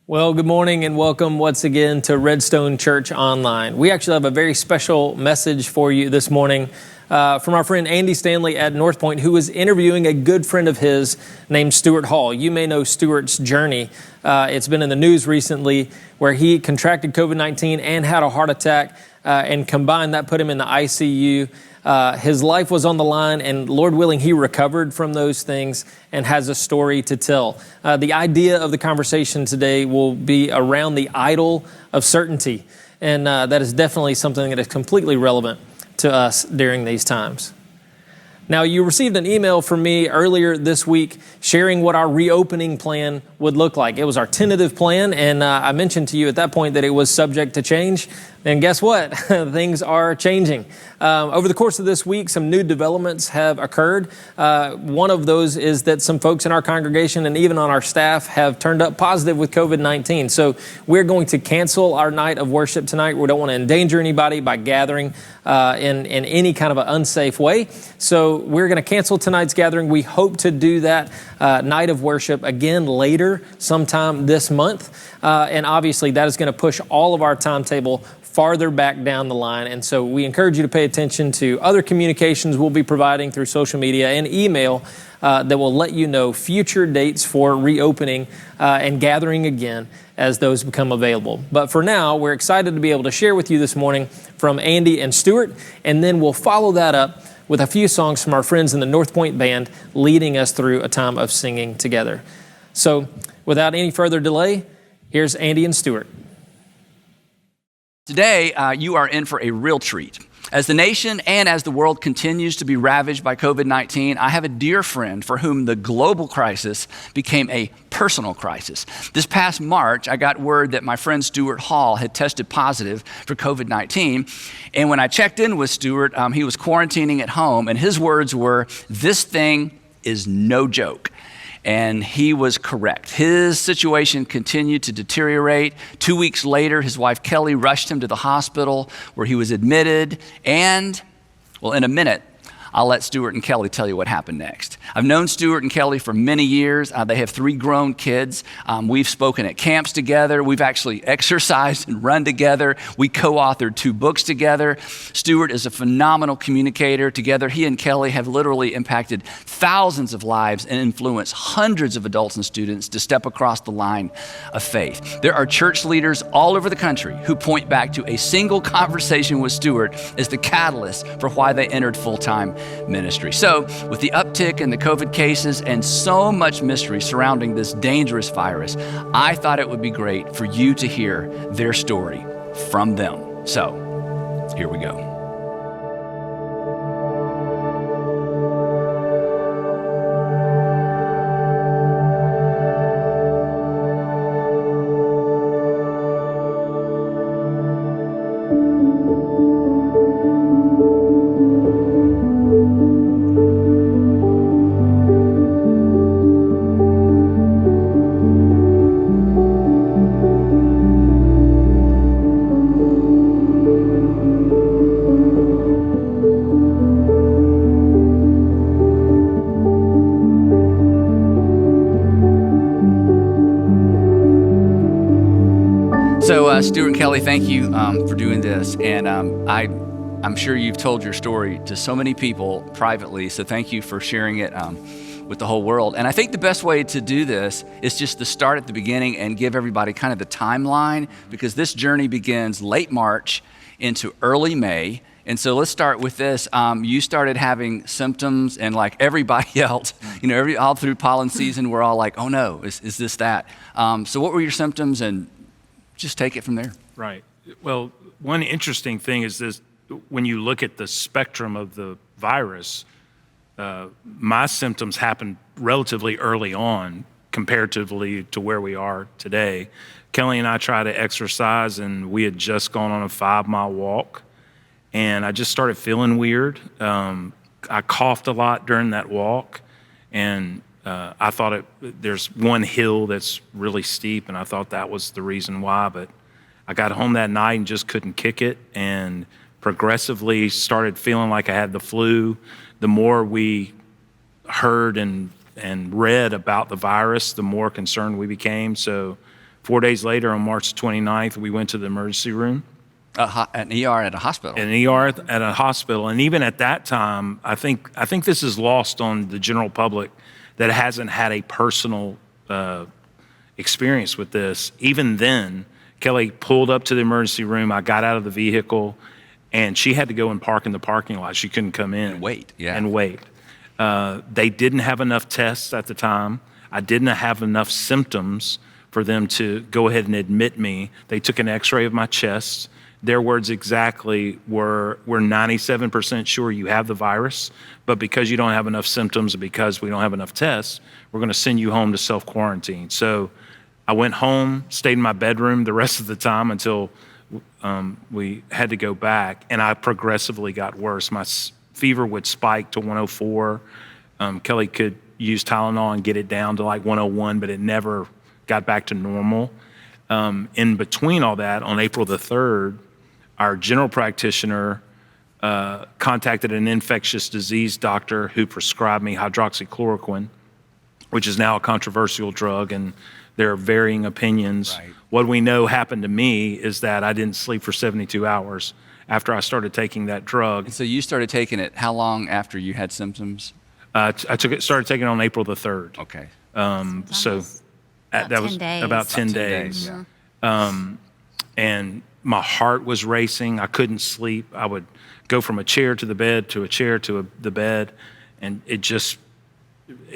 Well, good morning and welcome once again to Redstone Church Online. We actually have a very special message for you this morning from our friend Andy Stanley at North Point, who is interviewing a good friend of his named Stuart Hall. You may know Stuart's journey. It's been in the news recently where he contracted COVID-19 and had a heart attack, and combined that put him in the ICU. His life was on the line, and Lord willing, he recovered from those things and has a story to tell. The idea of the conversation today will be around the idol of certainty, and that is definitely something that is completely relevant to us during these times. Now, you received an email from me earlier this week sharing what our reopening plan would look like. It was our tentative plan, and I mentioned to you at that point that it was subject to change. And guess what? Things are changing. Over the course of this week, some new developments have occurred. One of those is that some folks in our congregation and even on our staff have turned up positive with COVID-19. So we're going to cancel our night of worship tonight. We don't want to endanger anybody by gathering in any kind of an unsafe way. So we're going to cancel tonight's gathering. We hope to do that night of worship again later sometime this month. And obviously that is going to push all of our timetable farther back down the line. And so we encourage you to pay attention to other communications we'll be providing through social media and email that will let you know future dates for reopening and gathering again as those become available. But for now, we're excited to be able to share with you this morning from Andy and Stuart, and then we'll follow that up with a few songs from our friends in the North Point Band leading us through a time of singing together. So without any further delay, here's Andy and Stuart. Today, you are in for a real treat. As the nation and as the world continues to be ravaged by COVID-19, I have a dear friend for whom the global crisis became a personal crisis. This past March, I got word that my friend Stuart Hall had tested positive for COVID-19. And when I checked in with Stuart, he was quarantining at home, and his words were, "This thing is no joke." And he was correct. His situation continued to deteriorate. 2 weeks later, his wife Kelly rushed him to the hospital where he was admitted. And, well, in a minute, I'll let Stuart and Kelly tell you what happened next. I've known Stuart and Kelly for many years. They have 3 grown kids. We've spoken at camps together. We've actually exercised and run together. We co-authored 2 books together. Stuart is a phenomenal communicator. Together, he and Kelly have literally impacted thousands of lives and influenced hundreds of adults and students to step across the line of faith. There are church leaders all over the country who point back to a single conversation with Stuart as the catalyst for why they entered full-time ministry. So with the uptick in the COVID cases and so much mystery surrounding this dangerous virus, I thought it would be great for you to hear their story from them. So here we go. So Stuart and Kelly, thank you for doing this. And I'm sure you've told your story to so many people privately, so thank you for sharing it with the whole world. And I think the best way to do this is just to start at the beginning and give everybody kind of the timeline, because this journey begins late March into early May. And so let's start with this. You started having symptoms, and like everybody else, all through pollen season, we're all like, oh no, is this that? So what were your symptoms, and just take it from there. Right. Well, one interesting thing is this: when you look at the spectrum of the virus, my symptoms happened relatively early on comparatively to where we are today. Kelly and I try to exercise, and we had just gone on a 5-mile walk, and I just started feeling weird. I coughed a lot during that walk, and I thought there's one hill that's really steep, and I thought that was the reason why, but I got home that night and just couldn't kick it, and progressively started feeling like I had the flu. The more we heard and read about the virus, the more concerned we became. So 4 days later, on March 29th, we went to the emergency room. An ER at a hospital. An ER at a hospital. And even at that time, I think this is lost on the general public that hasn't had a personal experience with this. Even then, Kelly pulled up to the emergency room. I got out of the vehicle, and she had to go and park in the parking lot. She couldn't come in. And wait, yeah. And wait. They didn't have enough tests at the time. I didn't have enough symptoms for them to go ahead and admit me. They took an x-ray of my chest. Their words exactly were, we're 97% sure you have the virus, but because you don't have enough symptoms and because we don't have enough tests, we're going to send you home to self-quarantine. So I went home, stayed in my bedroom the rest of the time until we had to go back, and I progressively got worse. My fever would spike to 104. Kelly could use Tylenol and get it down to like 101, but it never got back to normal. In between all that, on April the 3rd, our general practitioner contacted an infectious disease doctor who prescribed me hydroxychloroquine, which is now a controversial drug, and there are varying opinions. Right. What we know happened to me is that I didn't sleep for 72 hours after I started taking that drug. And so you started taking it how long after you had symptoms? I started taking it on April the 3rd. Okay. So that was about 10 days. Yeah. And my heart was racing. I couldn't sleep. I would go from a chair to the bed to a chair to the bed, and it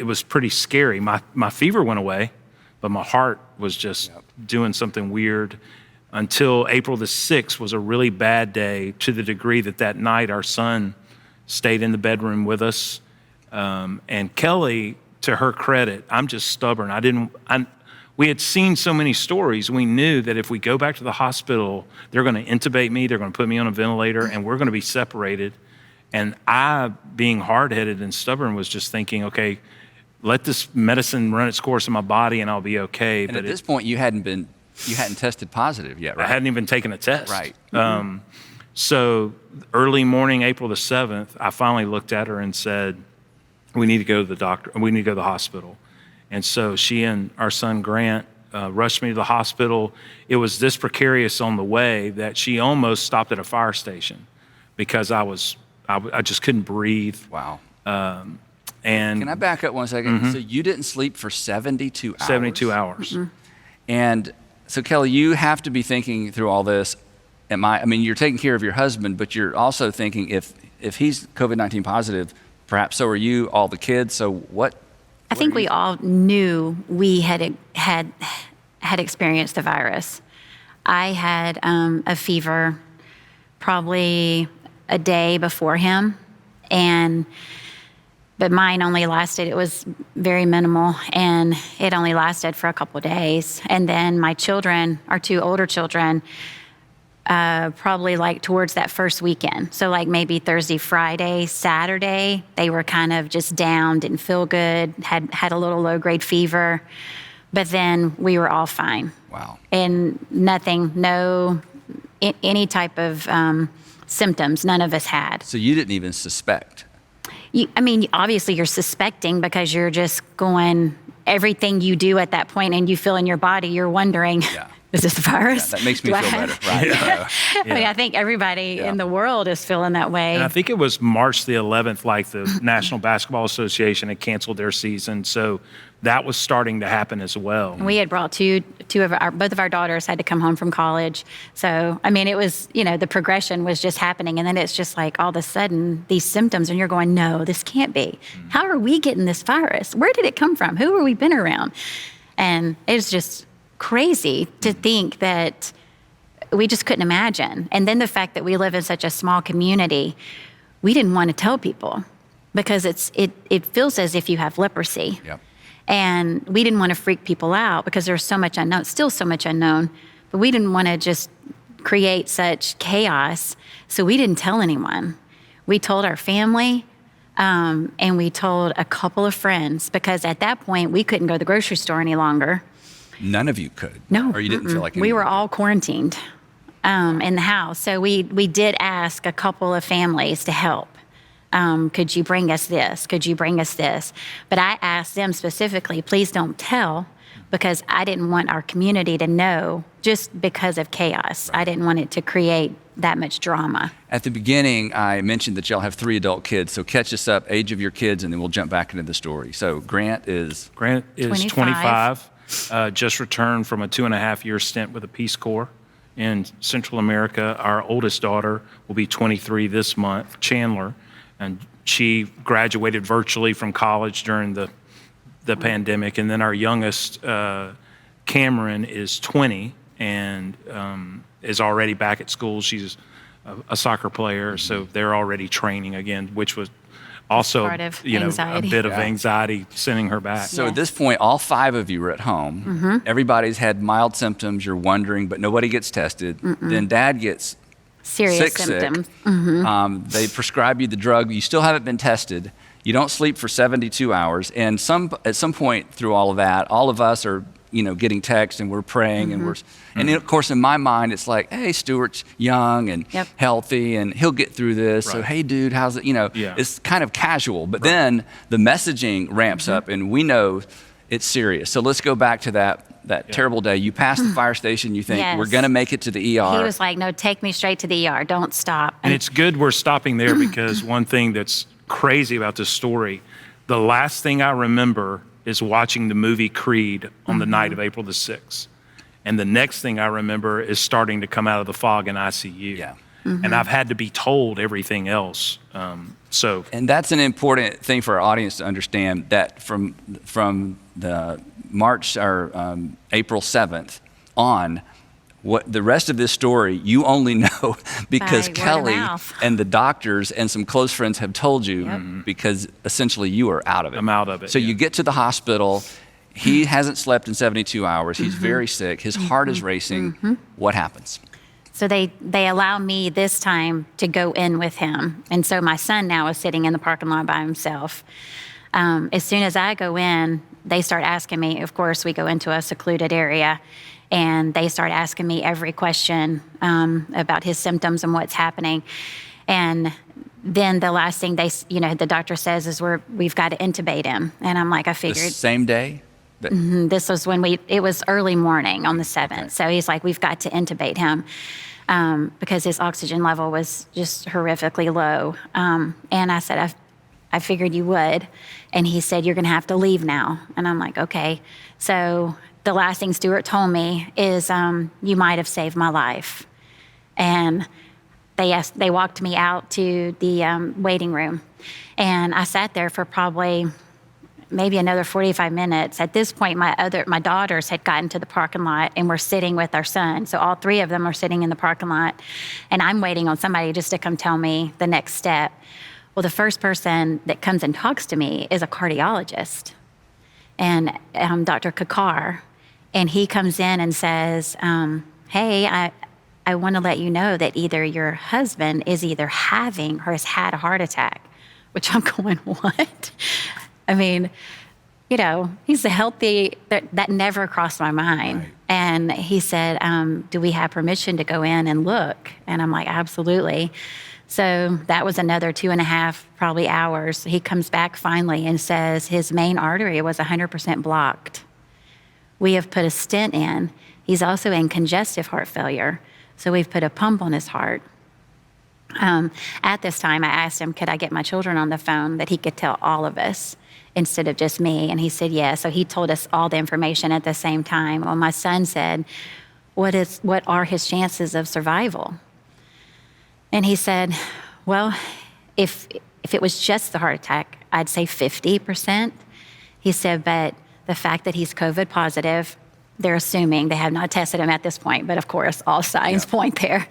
was pretty scary. My fever went away, but my heart was just doing something weird until April the 6th was a really bad day, to the degree that night our son stayed in the bedroom with us. And Kelly, to her credit, I'm just stubborn. We had seen so many stories. We knew that if we go back to the hospital, they're going to intubate me, they're going to put me on a ventilator, and we're going to be separated. And I, being hard-headed and stubborn, was just thinking, okay, let this medicine run its course in my body and I'll be okay. And at this point, you hadn't tested positive yet, right? I hadn't even taken a test. Right. So early morning, April the 7th, I finally looked at her and said, we need to go to the doctor, we need to go to the hospital. And so she and our son Grant rushed me to the hospital. It was this precarious on the way that she almost stopped at a fire station because I just couldn't breathe. Wow. And can I back up 1 second? So you didn't sleep for 72 hours? 72 hours. And so Kelly, you have to be thinking through all this. I mean, you're taking care of your husband, but you're also thinking if he's COVID-19 positive, perhaps so are you, all the kids. So what? I think we all knew we had experienced the virus. I had a fever probably a day before him, but mine only lasted, it was very minimal, and it only lasted for a couple of days. And then my children, our two older children, probably like towards that first weekend. So like maybe Thursday, Friday, Saturday, they were kind of just down, didn't feel good, had a little low-grade fever. But then we were all fine. Wow. And nothing, any type of symptoms, none of us had. So you didn't even suspect? Obviously you're suspecting because you're just going, everything you do at that point and you feel in your body, you're wondering, is this the virus? Yeah, that makes me feel better, right? I think everybody in the world is feeling that way. And I think it was March the 11th, like the National Basketball Association had canceled their season. So that was starting to happen as well. And we had brought both of our daughters had to come home from college. So, it was, the progression was just happening. And then it's just like all of a sudden these symptoms and you're going, no, this can't be. How are we getting this virus? Where did it come from? Who have we been around? And it's just crazy to think that we just couldn't imagine. And then the fact that we live in such a small community, we didn't want to tell people because it feels as if you have leprosy. Yep. And we didn't want to freak people out because there's so much unknown, still so much unknown, but we didn't want to just create such chaos. So we didn't tell anyone. We told our family, and we told a couple of friends because at that point we couldn't go to the grocery store any longer. None of you could? No. Or you didn't feel like we were all quarantined in the house. So we did ask a couple of families to help. Could you bring us this? Could you bring us this? But I asked them specifically, please don't tell, because I didn't want our community to know just because of chaos. I didn't want it to create that much drama. At the beginning, I mentioned that y'all have 3 adult kids, so catch us up, age of your kids, and then we'll jump back into the story. So Grant is 25. Just returned from a 2.5-year stint with the Peace Corps in Central America. Our oldest daughter will be 23 this month, Chandler, and she graduated virtually from college during the pandemic. And then our youngest, Cameron, is 20 and is already back at school. She's a soccer player, so they're already training again, which was also part of a anxiety. bit of anxiety sending her back. So Yes. at this point, all 5 of you are at home. Everybody's had mild symptoms. You're wondering, but nobody gets tested. Then Dad gets Serious symptoms. Mm-hmm. They prescribe you the drug. You still haven't been tested. You don't sleep for 72 hours. And at some point through all of that, all of us are getting texts and we're praying and and then, of course, in my mind, it's like, hey, Stuart's young and healthy and he'll get through this. Right. So, hey, dude, how's it? It's kind of casual. But then the messaging ramps up and we know it's serious. So let's go back to that terrible day. You pass the fire station. You think, Yes. we're going to make it to the ER. He was like, no, take me straight to the ER. Don't stop. And it's good we're stopping there because one thing that's crazy about this story, the last thing I remember is watching the movie Creed on the night of April the 6th. And the next thing I remember is starting to come out of the fog in ICU. Yeah. And I've had to be told everything else. And that's an important thing for our audience to understand, that from the March or April 7th on, what the rest of this story you only know because By word of Kelly mouth. and the doctors and some close friends have told you, because essentially you are out of it. I'm out of it, So yeah. you get to the hospital. He hasn't slept in 72 hours. He's very sick. His heart is racing. What happens? So they allow me this time to go in with him. And so my son now is sitting in the parking lot by himself. As soon as I go in, they start asking me, of course, we go into a secluded area, and they start asking me every question about his symptoms and what's happening. And then the last thing the doctor says is we've got to intubate him. And I'm like, I The figured. same day? This was when it was early morning on the 7th. Okay. So he's like, we've got to intubate him because his oxygen level was just horrifically low. And I said, I figured you would. And he said, you're going to have to leave now. And I'm like, okay. So the last thing Stuart told me is, you might have saved my life. And they walked me out to the waiting room. And I sat there for probably maybe another 45 minutes. At this point, my daughters had gotten to the parking lot and were sitting with our son. So all 3 of them are sitting in the parking lot, and I'm waiting on somebody just to come tell me the next step. Well, the first person that comes and talks to me is a cardiologist, and Dr. Kakar, and he comes in and says, hey, I want to let you know that either your husband is either having or has had a heart attack, which I'm going, what? I mean, he's a healthy, that never crossed my mind. Right. And he said, do we have permission to go in and look? And I'm like, absolutely. So that was another 2.5 probably hours. He comes back finally and says his main artery was 100% blocked. We have put a stent in. He's also in congestive heart failure. So we've put a pump on his heart. At this time, I asked him, could I get my children on the phone that he could tell all of us instead of just me? And he said, yes. So he told us all the information at the same time. Well, my son said, what are his chances of survival? And he said, well, if it was just the heart attack, I'd say 50%. He said, but the fact that he's COVID positive, they're assuming, they have not tested him at this point, but of course, all signs point there.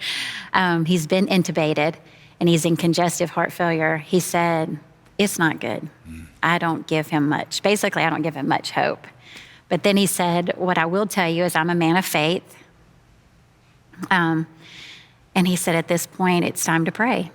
He's been intubated and he's in congestive heart failure. He said, it's not good. I don't give him much. Basically, I don't give him much hope. But then he said, what I will tell you is I'm a man of faith. And he said, at this point, it's time to pray.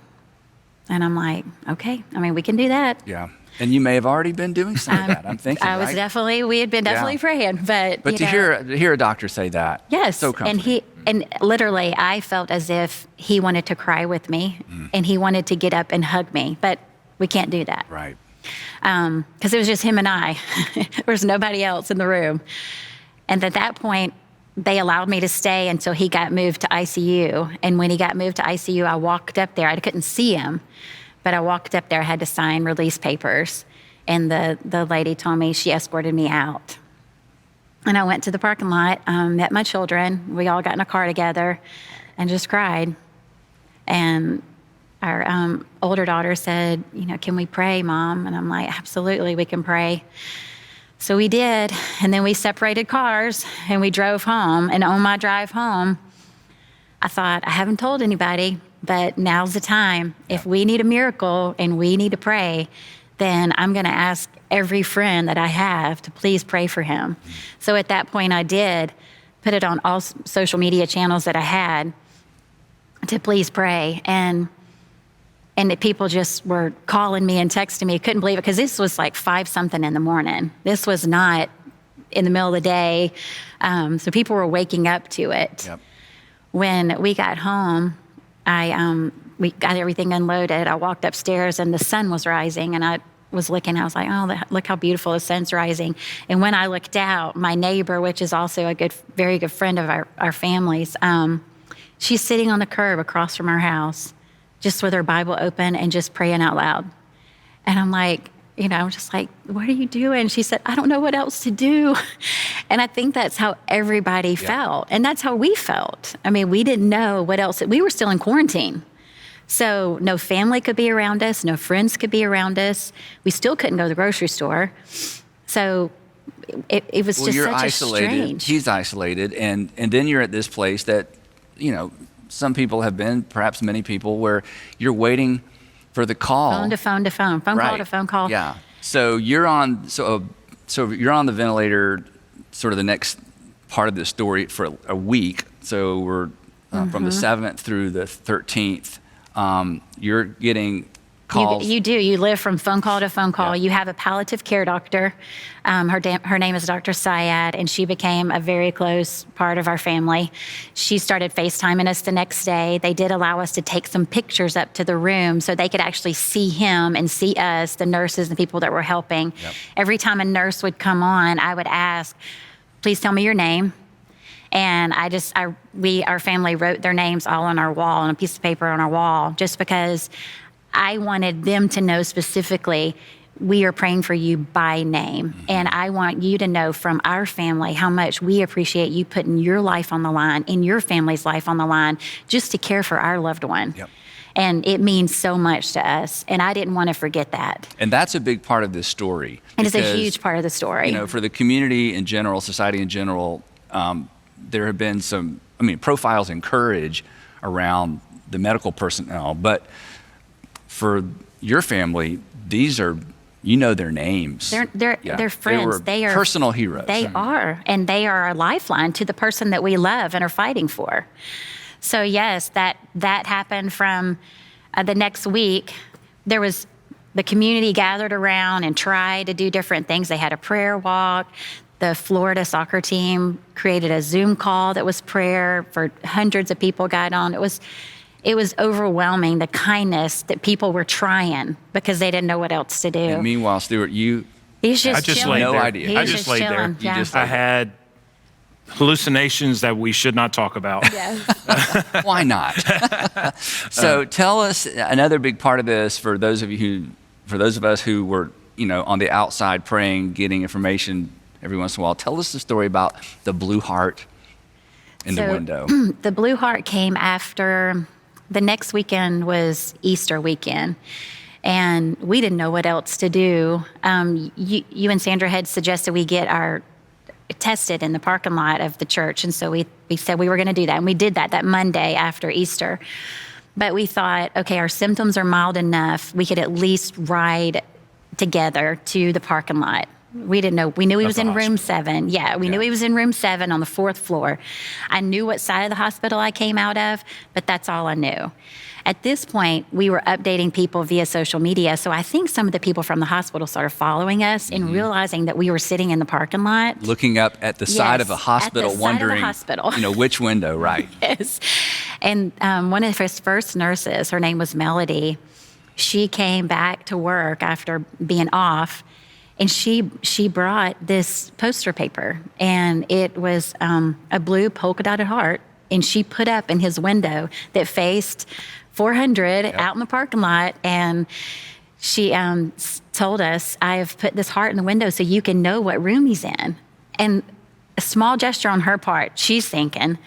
And I'm like, okay, we can do that. Yeah. And you may have already been doing some of that, I'm thinking, I was right? we had been definitely praying, but to hear a doctor say that, yes, so comforting. And literally, I felt as if he wanted to cry with me, and he wanted to get up and hug me, but we can't do that, right? Because it was just him and I. There was nobody else in the room, And at that point, they allowed me to stay until he got moved to ICU. And when he got moved to ICU, I walked up there. I couldn't see him, but I walked up there. I had to sign release papers. And the lady told me, she escorted me out. And I went to the parking lot, met my children. We all got in a car together and just cried. And our older daughter said, can we pray, Mom? And I'm like, absolutely, we can pray. So we did, and then we separated cars, and we drove home. And on my drive home, I thought, I haven't told anybody, but now's the time. If we need a miracle and we need to pray, then I'm going to ask every friend that I have to please pray for him. So at that point, I did put it on all social media channels that I had to please pray. And the people just were calling me and texting me. Couldn't believe it, because this was like 5-something in the morning. This was not in the middle of the day. So people were waking up to it. Yep. When we got home, we got everything unloaded. I walked upstairs and the sun was rising, and I was looking. I was like, oh, look how beautiful the sun's rising. And when I looked out, my neighbor, which is also a very good friend of our family's, she's sitting on the curb across from our house, just with her Bible open and just praying out loud. And I'm like, I'm just like, what are you doing? She said, I don't know what else to do. And I think that's how everybody felt. And that's how we felt. I mean, we didn't know what else. We were still in quarantine. So no family could be around us. No friends could be around us. We still couldn't go to the grocery store. So it was just you're such isolated. a strange. He's isolated. And then you're at this place that, some people have been, perhaps many people, where you're waiting for the call. Phone to phone to phone. Phone call to phone call. Yeah. So you're on you're on the ventilator sort of the next part of the story for a week. So we're from the 7th through the 13th. You're getting calls. You do. You live from phone call to phone call. Yeah. You have a palliative care doctor. Her name is Dr. Syed, and she became a very close part of our family. She started FaceTiming us the next day. They did allow us to take some pictures up to the room so they could actually see him and see us, the nurses and people that were helping. Yep. Every time a nurse would come on, I would ask, please tell me your name. And our family wrote their names all on our wall, on a piece of paper on our wall, just because I wanted them to know specifically, we are praying for you by name. Mm-hmm. And I want you to know from our family how much we appreciate you putting your life on the line and your family's life on the line just to care for our loved one. Yep. And it means so much to us. And I didn't want to forget that. And that's a big part of this story. And it's a huge part of the story. For the community in general, society in general, there have been some, profiles in courage around the medical personnel, but for your family, these are, their names. They're friends. They are personal heroes. They are, and they are a lifeline to the person that we love and are fighting for. So yes, that happened from the next week. There was the community gathered around and tried to do different things. They had a prayer walk. The Florida soccer team created a Zoom call that was prayer for hundreds of people got on. It was overwhelming, the kindness that people were trying because they didn't know what else to do. And meanwhile, Stuart, He's just I just chilling. laid no there. idea. I just laid there. chilling, yeah. I had hallucinations that we should not talk about. Yes. Why not? So tell us another big part of this for those of us who were, on the outside praying, getting information every once in a while. Tell us the story about the blue heart in the window. The blue heart came after the next weekend was Easter weekend. And we didn't know what else to do. You and Sandra had suggested we get our tested in the parking lot of the church. And so we said we were going to do that. And we did that Monday after Easter. But we thought, okay, our symptoms are mild enough. We could at least ride together to the parking lot. We didn't know. We knew he was in room 7. Yeah, we knew he was in room 7 on the 4th floor. I knew what side of the hospital I came out of, but that's all I knew. At this point, we were updating people via social media. So I think some of the people from the hospital started following us and realizing that we were sitting in the parking lot. Looking up at the side of a hospital, wondering, which window, right? Yes. And one of his first nurses, her name was Melody, she came back to work after being off. And she brought this poster paper, and it was a blue polka dotted heart, and she put up in his window that faced 400 out in the parking lot. And she told us, I have put this heart in the window so you can know what room he's in. And a small gesture on her part, she's thinking.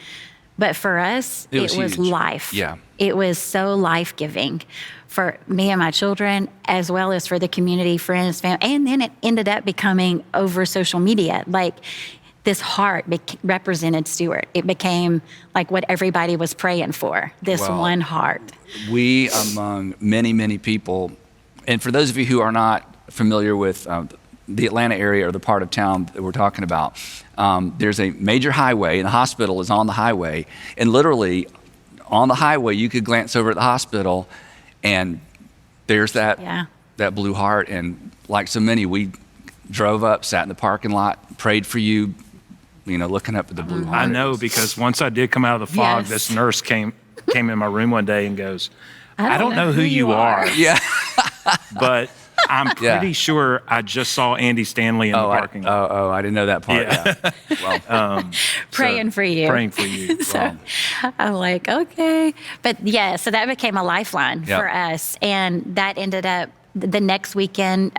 But for us, it was huge. life. Yeah. It was so life-giving for me and my children, as well as for the community, friends, family. And then it ended up becoming over social media. Like, this heart represented Stuart. It became like what everybody was praying for, this one heart. We, among many, many people, and for those of you who are not familiar with the Atlanta area or the part of town that we're talking about, there's a major highway, and the hospital is on the highway. And literally, on the highway, you could glance over at the hospital, and there's that blue heart. And like so many, we drove up, sat in the parking lot, prayed for you, looking up at the blue heart. I know, because once I did come out of the fog, this nurse came in my room one day and goes, I don't know who you are. Yeah. But I'm pretty sure I just saw Andy Stanley in the parking lot. I didn't know that part. Yeah. Well, Praying for you. Praying for you. So I'm like, okay. But so that became a lifeline for us. And that ended up, the next weekend,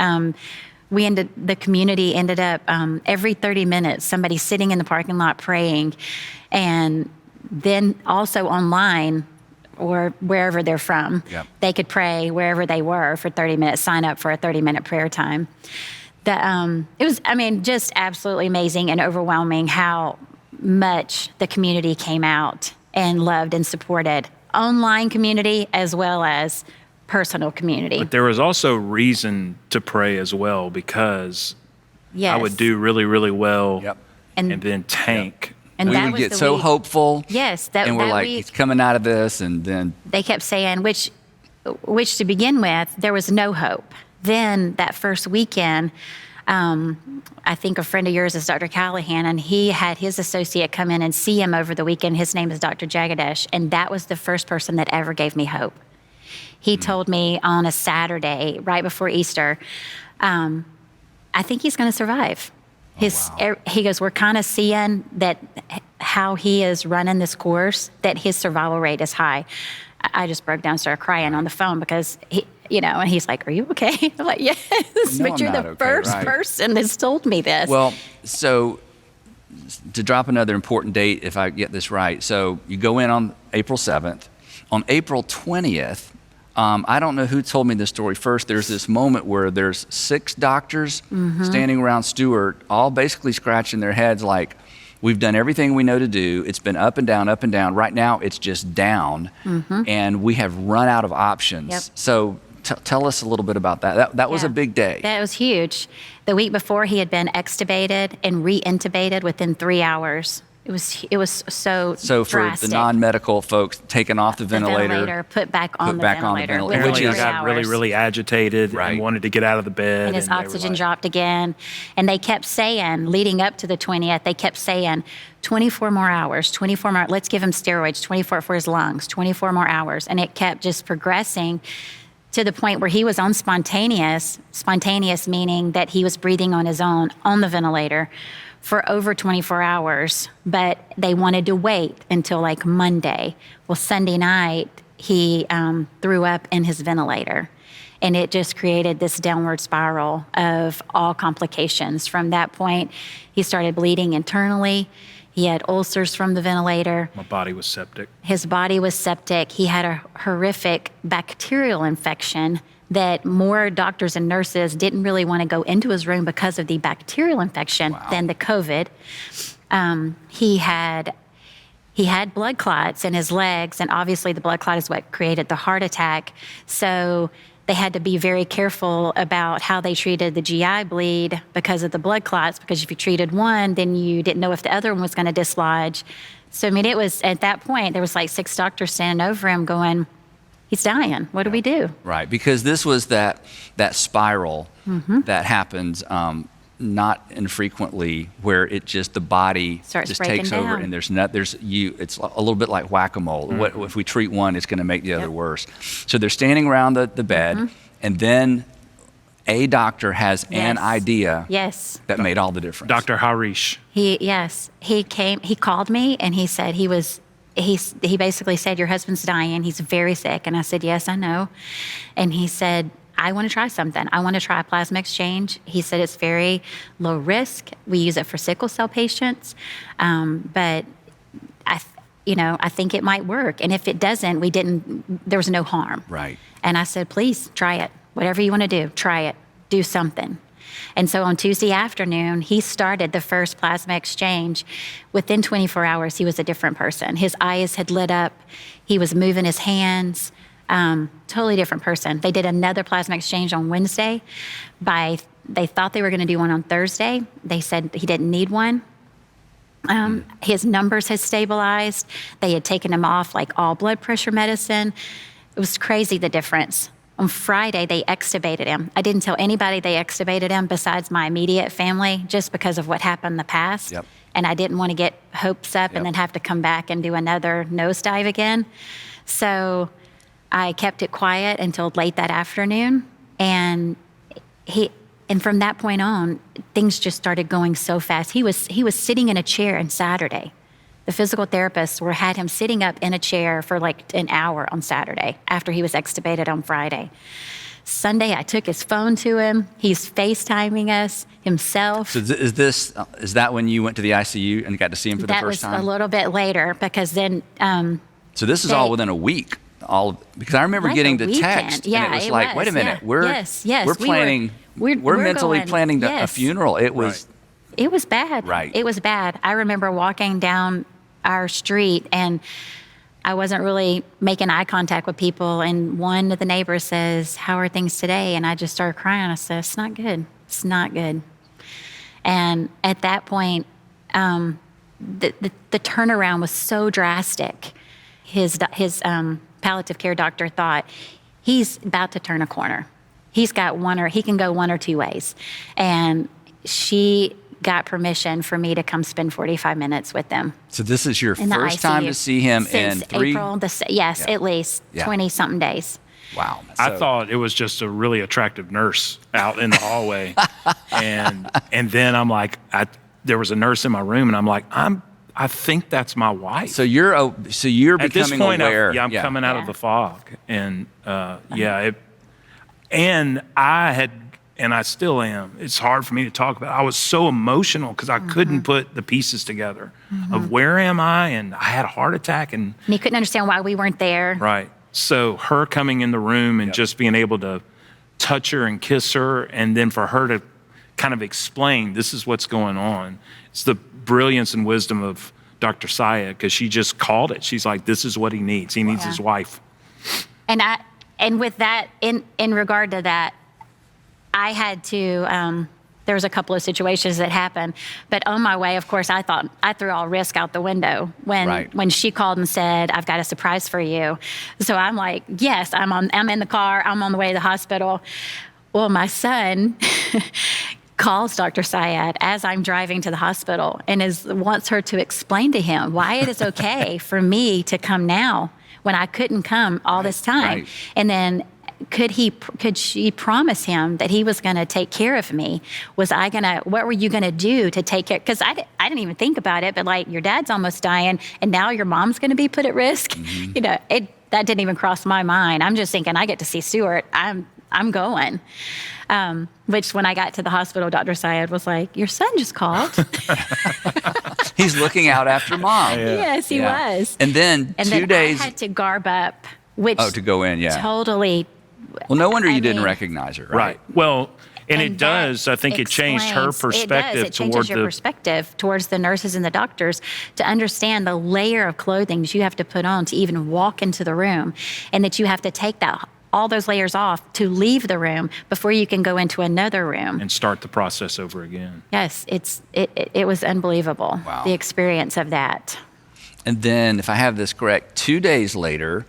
the community ended up every 30 minutes, somebody sitting in the parking lot praying. And then also online, or wherever they're from, they could pray wherever they were for 30 minutes, sign up for a 30-minute prayer time. It was, just absolutely amazing and overwhelming how much the community came out and loved and supported. Online community as well as personal community. But there was also reason to pray as well, because I would do really, really well and then tank. And we would get so hopeful. Yes. And we're like, he's coming out of this, and then they kept saying, which to begin with, there was no hope. Then that first weekend, I think a friend of yours is Dr. Callahan, and he had his associate come in and see him over the weekend. His name is Dr. Jagadesh, and that was the first person that ever gave me hope. He told me on a Saturday, right before Easter, I think he's going to survive. He goes, we're kind of seeing that how he is running this course, that his survival rate is high. I just broke down, started crying on the phone, because and he's like, are you okay? I'm like, yes, no, but you're the first person that's told me this. Well, so to drop another important date, if I get this right. So you go in on April 7th. On April 20th, I don't know who told me this story first. There's this moment where there's 6 doctors standing around Stuart, all basically scratching their heads like, we've done everything we know to do. It's been up and down, up and down. Right now, it's just down, and we have run out of options. Yep. So tell us a little bit about that. That was a big day. That was huge. The week before, he had been extubated and re-intubated within 3 hours. It was so for drastic. The non-medical folks, taken off the ventilator, put back on the ventilator. Apparently, he got really, really agitated and wanted to get out of the bed. And his oxygen dropped again. And they kept saying, leading up to the 20th, they kept saying, 24 more hours, 24 more. Let's give him steroids, 24 for his lungs, 24 more hours. And it kept just progressing to the point where he was on spontaneous meaning that he was breathing on his own on the ventilator for over 24 hours, but they wanted to wait until like Monday. Well, Sunday night, he threw up in his ventilator, and it just created this downward spiral of all complications. From that point, he started bleeding internally. He had ulcers from the ventilator. My body was septic. His body was septic. He had a horrific bacterial infection that more doctors and nurses didn't really want to go into his room because of the bacterial infection than the COVID. He had blood clots in his legs, and obviously the blood clot is what created the heart attack. So they had to be very careful about how they treated the GI bleed because of the blood clots, because if you treated one, then you didn't know if the other one was going to dislodge. So, it was, at that point, there was like 6 doctors standing over him going, he's dying. What do we do? Right, because this was that spiral that happens not infrequently, where it just the body starts just breaking takes down. over, and it's a little bit like whack-a-mole. What if we treat one, it's going to make the other worse. So they're standing around the bed, and then a doctor has an Yes. idea Yes. that made all the difference. Dr. Harish. He came, he called me and he said he basically said, your husband's dying. He's very sick. And I said, yes, I know. And he said, I want to try something. I want to try a plasma exchange. He said it's very low risk. We use it for sickle cell patients. But I think it might work. And if it doesn't, there was no harm. Right. And I said, please try it. Whatever you want to do, try it. Do something. And so on Tuesday afternoon, he started the first plasma exchange. Within 24 hours, he was a different person. His eyes had lit up. He was moving his hands. Totally different person. They did another plasma exchange on Wednesday. They thought they were going to do one on Thursday. They said he didn't need one. His numbers had stabilized. They had taken him off like all blood pressure medicine. It was crazy, the difference. On Friday, they extubated him. I didn't tell anybody they extubated him besides my immediate family, just because of what happened in the past. Yep. And I didn't want to get hopes up and then have to come back and do another nosedive again. So I kept it quiet until late that afternoon. And from that point on, things just started going so fast. He was sitting in a chair on Saturday. The physical therapists had him sitting up in a chair for like an hour on Saturday after he was extubated on Friday. Sunday, I took his phone to him. He's FaceTiming us himself. So is that when you went to the ICU and got to see him for the first time? That was a little bit later because then. So this is all within a week. Because I remember Like getting a the weekend. text, Yeah, and it was it like, was, wait a minute, yeah. we're Yes. we're planning, we're mentally going, planning a yes. funeral. It was It was bad. Right. It was bad. I remember walking down our street and I wasn't really making eye contact with people. And one of the neighbors says, how are things today? And I just started crying. I said, it's not good. It's not good. And at that point, the turnaround was so drastic. His palliative care doctor thought he's about to turn a corner. He can go one or two ways. And she got permission for me to come spend 45 minutes with them. So this is your in the first time ICU. to see him Since in 3? April, at least 20-something days. Wow. I thought it was just a really attractive nurse out in the hallway. and then I'm like, there was a nurse in my room and I'm like, I think that's my wife. So you're At becoming this point, aware. I'm coming out of the fog. And and I had, and I still am, it's hard for me to talk about. I was so emotional because I couldn't put the pieces together of where am I? And I had a heart attack. And he couldn't understand why we weren't there. right. So her coming in the room and just being able to touch her and kiss her, and then for her to kind of explain, this is what's going on. It's the brilliance and wisdom of Dr. Saya, because she just called it. She's like, this is what he needs. He needs his wife. And with that, in regard to that, I had to, there was a couple of situations that happened, but on my way, of course, I thought I threw all risk out the window when she called and said, I've got a surprise for you. So I'm like, yes, I'm in the car. I'm on the way to the hospital. Well, my son calls Dr. Syed as I'm driving to the hospital and wants her to explain to him why it is okay for me to come now when I couldn't come all this time. Right. And then could she promise him that he was going to take care of me? What were you going to do to take care? Because I didn't even think about it, but like, your dad's almost dying and now your mom's going to be put at risk. Mm-hmm. That didn't even cross my mind. I'm just thinking, I get to see Stuart. I'm going. Which when I got to the hospital, Dr. Syed was like, your son just called. He's looking out after mom. Yes, he was. And then 2 days. I had to garb up, to go in, totally. Well, no wonder you didn't recognize her, right? Right. Well, and it does. I think it changed her perspective. It changes your perspective towards the nurses and the doctors to understand the layer of clothing that you have to put on to even walk into the room, and that you have to take all those layers off to leave the room before you can go into another room and start the process over again. Yes, it was unbelievable. Wow. The experience of that. And then, if I have this correct, 2 days later,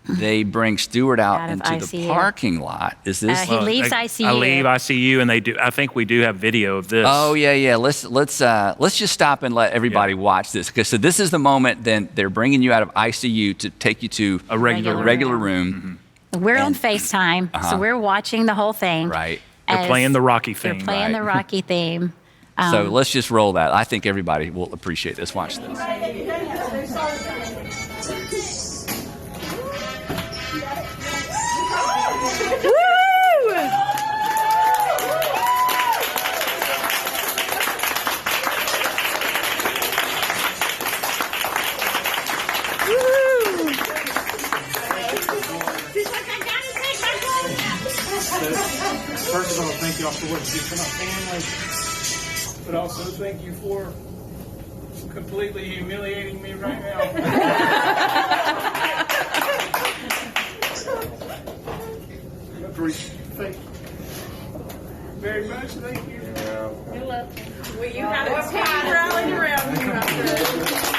they bring Stuart out into ICU. the parking lot. Is this? He leaves ICU. I leave ICU, and they do. I think we do have video of this. Oh yeah. Let's just stop and let everybody watch this, because so this is the moment. Then they're bringing you out of ICU to take you to A regular room. We're on FaceTime, so we're watching the whole thing. Right. They're playing the Rocky They're theme. playing the Rocky theme. So let's just roll that. I think everybody will appreciate this. Watch this. First of all, thank you all for what you do for my family, but also thank you for completely humiliating me right now. Thank you very much. Thank you. You're welcome. Well, you had a team rallying around you out there.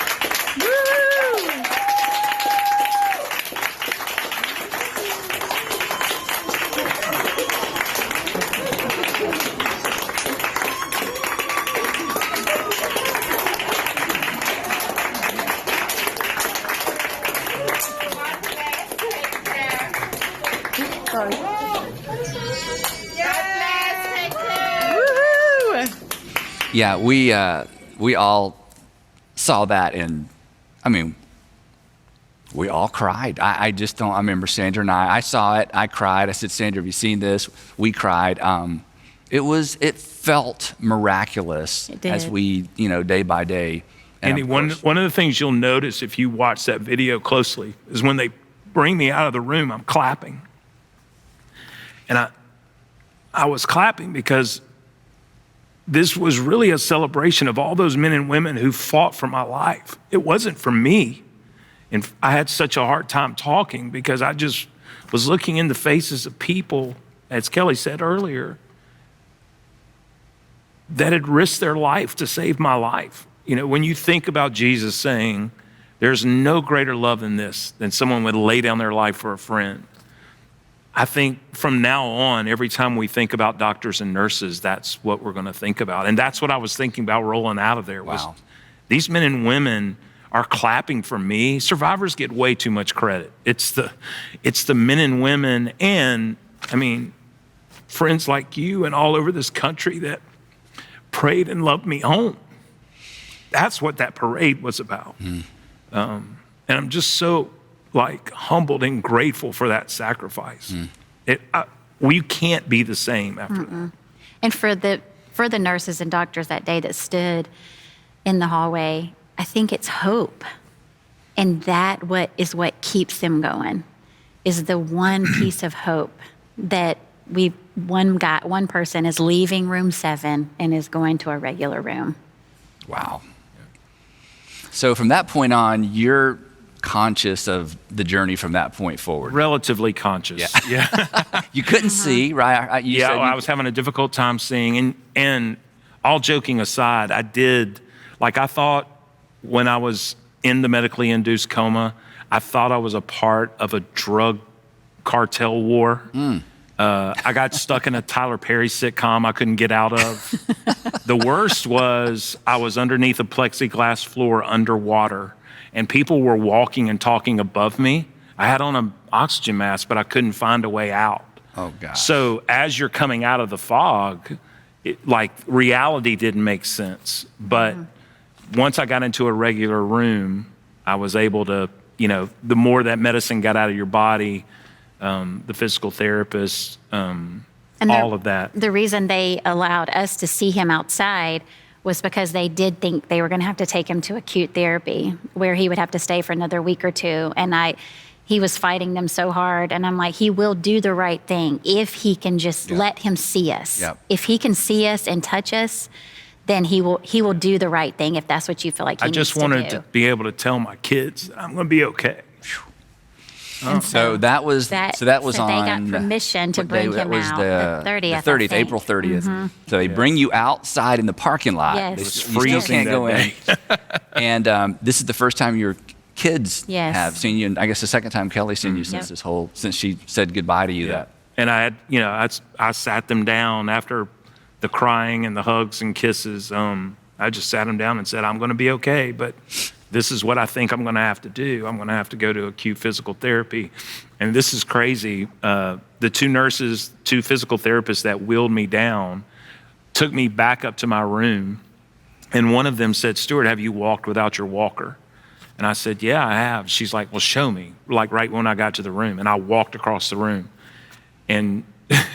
Yeah, we all saw that, and I mean, we all cried. I just don't. I remember Sandra and I saw it. I cried. I said, Sandra, have you seen this? We cried. It felt miraculous as we, day by day. Andy, one of the things you'll notice if you watch that video closely is when they bring me out of the room, I'm clapping. And I was clapping because this was really a celebration of all those men and women who fought for my life. It wasn't for me. And I had such a hard time talking because I just was looking in the faces of people, as Kelly said earlier, that had risked their life to save my life. When you think about Jesus saying, there's no greater love than this, than someone would lay down their life for a friend. I think from now on, every time we think about doctors and nurses, that's what we're going to think about. And that's what I was thinking about rolling out of there. Was these men and women are clapping for me. Survivors get way too much credit. It's the men and women and, friends like you and all over this country that prayed and loved me home. That's what that parade was about. And I'm just so humbled and grateful for that sacrifice. We can't be the same after that. And for the nurses and doctors that day that stood in the hallway, I think it's hope. And what keeps them going is the one piece of hope that one person is leaving room 7 and is going to a regular room. Wow. So from that point on, you're conscious of the journey from that point forward. Relatively conscious. Yeah. You couldn't see, right? I was having a difficult time seeing. And all joking aside, I thought when I was in the medically induced coma, I thought I was a part of a drug cartel war. I got stuck in a Tyler Perry sitcom I couldn't get out of. The worst was I was underneath a plexiglass floor underwater, and people were walking and talking above me. I had on an oxygen mask, but I couldn't find a way out. Oh, gosh. So as you're coming out of the fog, reality didn't make sense. But once I got into a regular room, I was able to, the more that medicine got out of your body, the physical therapist, all of that. The reason they allowed us to see him outside was because they did think they were going to have to take him to acute therapy where he would have to stay for another week or two. And he was fighting them so hard. And I'm like, he will do the right thing if he can just let him see us. Yep. If he can see us and touch us, then he will do the right thing if that's what you feel like he needs to do. I just wanted to be able to tell my kids I'm going to be okay. And so that was they on. They got permission to bring him out. The 30th. The 30th, April 30th. So they bring you outside in the parking lot. Yes. It was You still freezing can't go that in. day. And this is the first time your kids have seen you, and I guess the second time Kelly's seen you since since she said goodbye to you. That. And I had, I sat them down after the crying and the hugs and kisses. I just sat them down and said, I'm going to be okay, but this is what I think I'm going to have to do. I'm going to have to go to acute physical therapy. And this is crazy. The two physical therapists that wheeled me down took me back up to my room. And one of them said, Stuart, have you walked without your walker? And I said, yeah, I have. She's like, well, show me, like right when I got to the room. And I walked across the room. And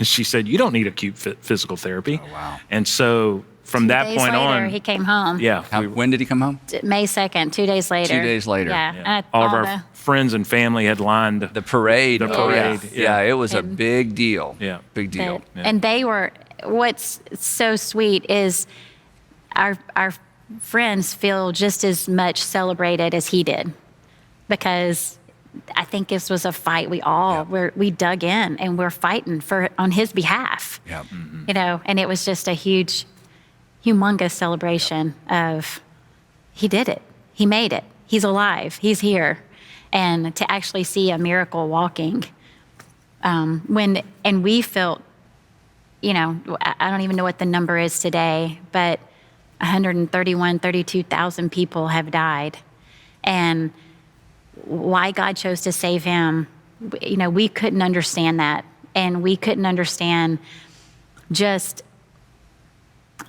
she said, you don't need acute physical therapy. Oh, wow. And so from that point on, he came home. yeah. When did he come home? May 2nd, 2 days later. 2 days later. Yeah. All of our friends and family had lined The parade. The parade, Yeah, yeah. it was a big deal. Yeah. Big deal. And they were, what's so sweet is our friends feel just as much celebrated as he did, because I think this was a fight we dug in and we're fighting on his behalf. Yeah. You know, and it was just a humongous celebration of he did it. He made it. He's alive. He's here. And to actually see a miracle walking, and we felt, you know, I don't even know what the number is today, but 32,000 people have died. And why God chose to save him, you know, we couldn't understand that. And we couldn't understand just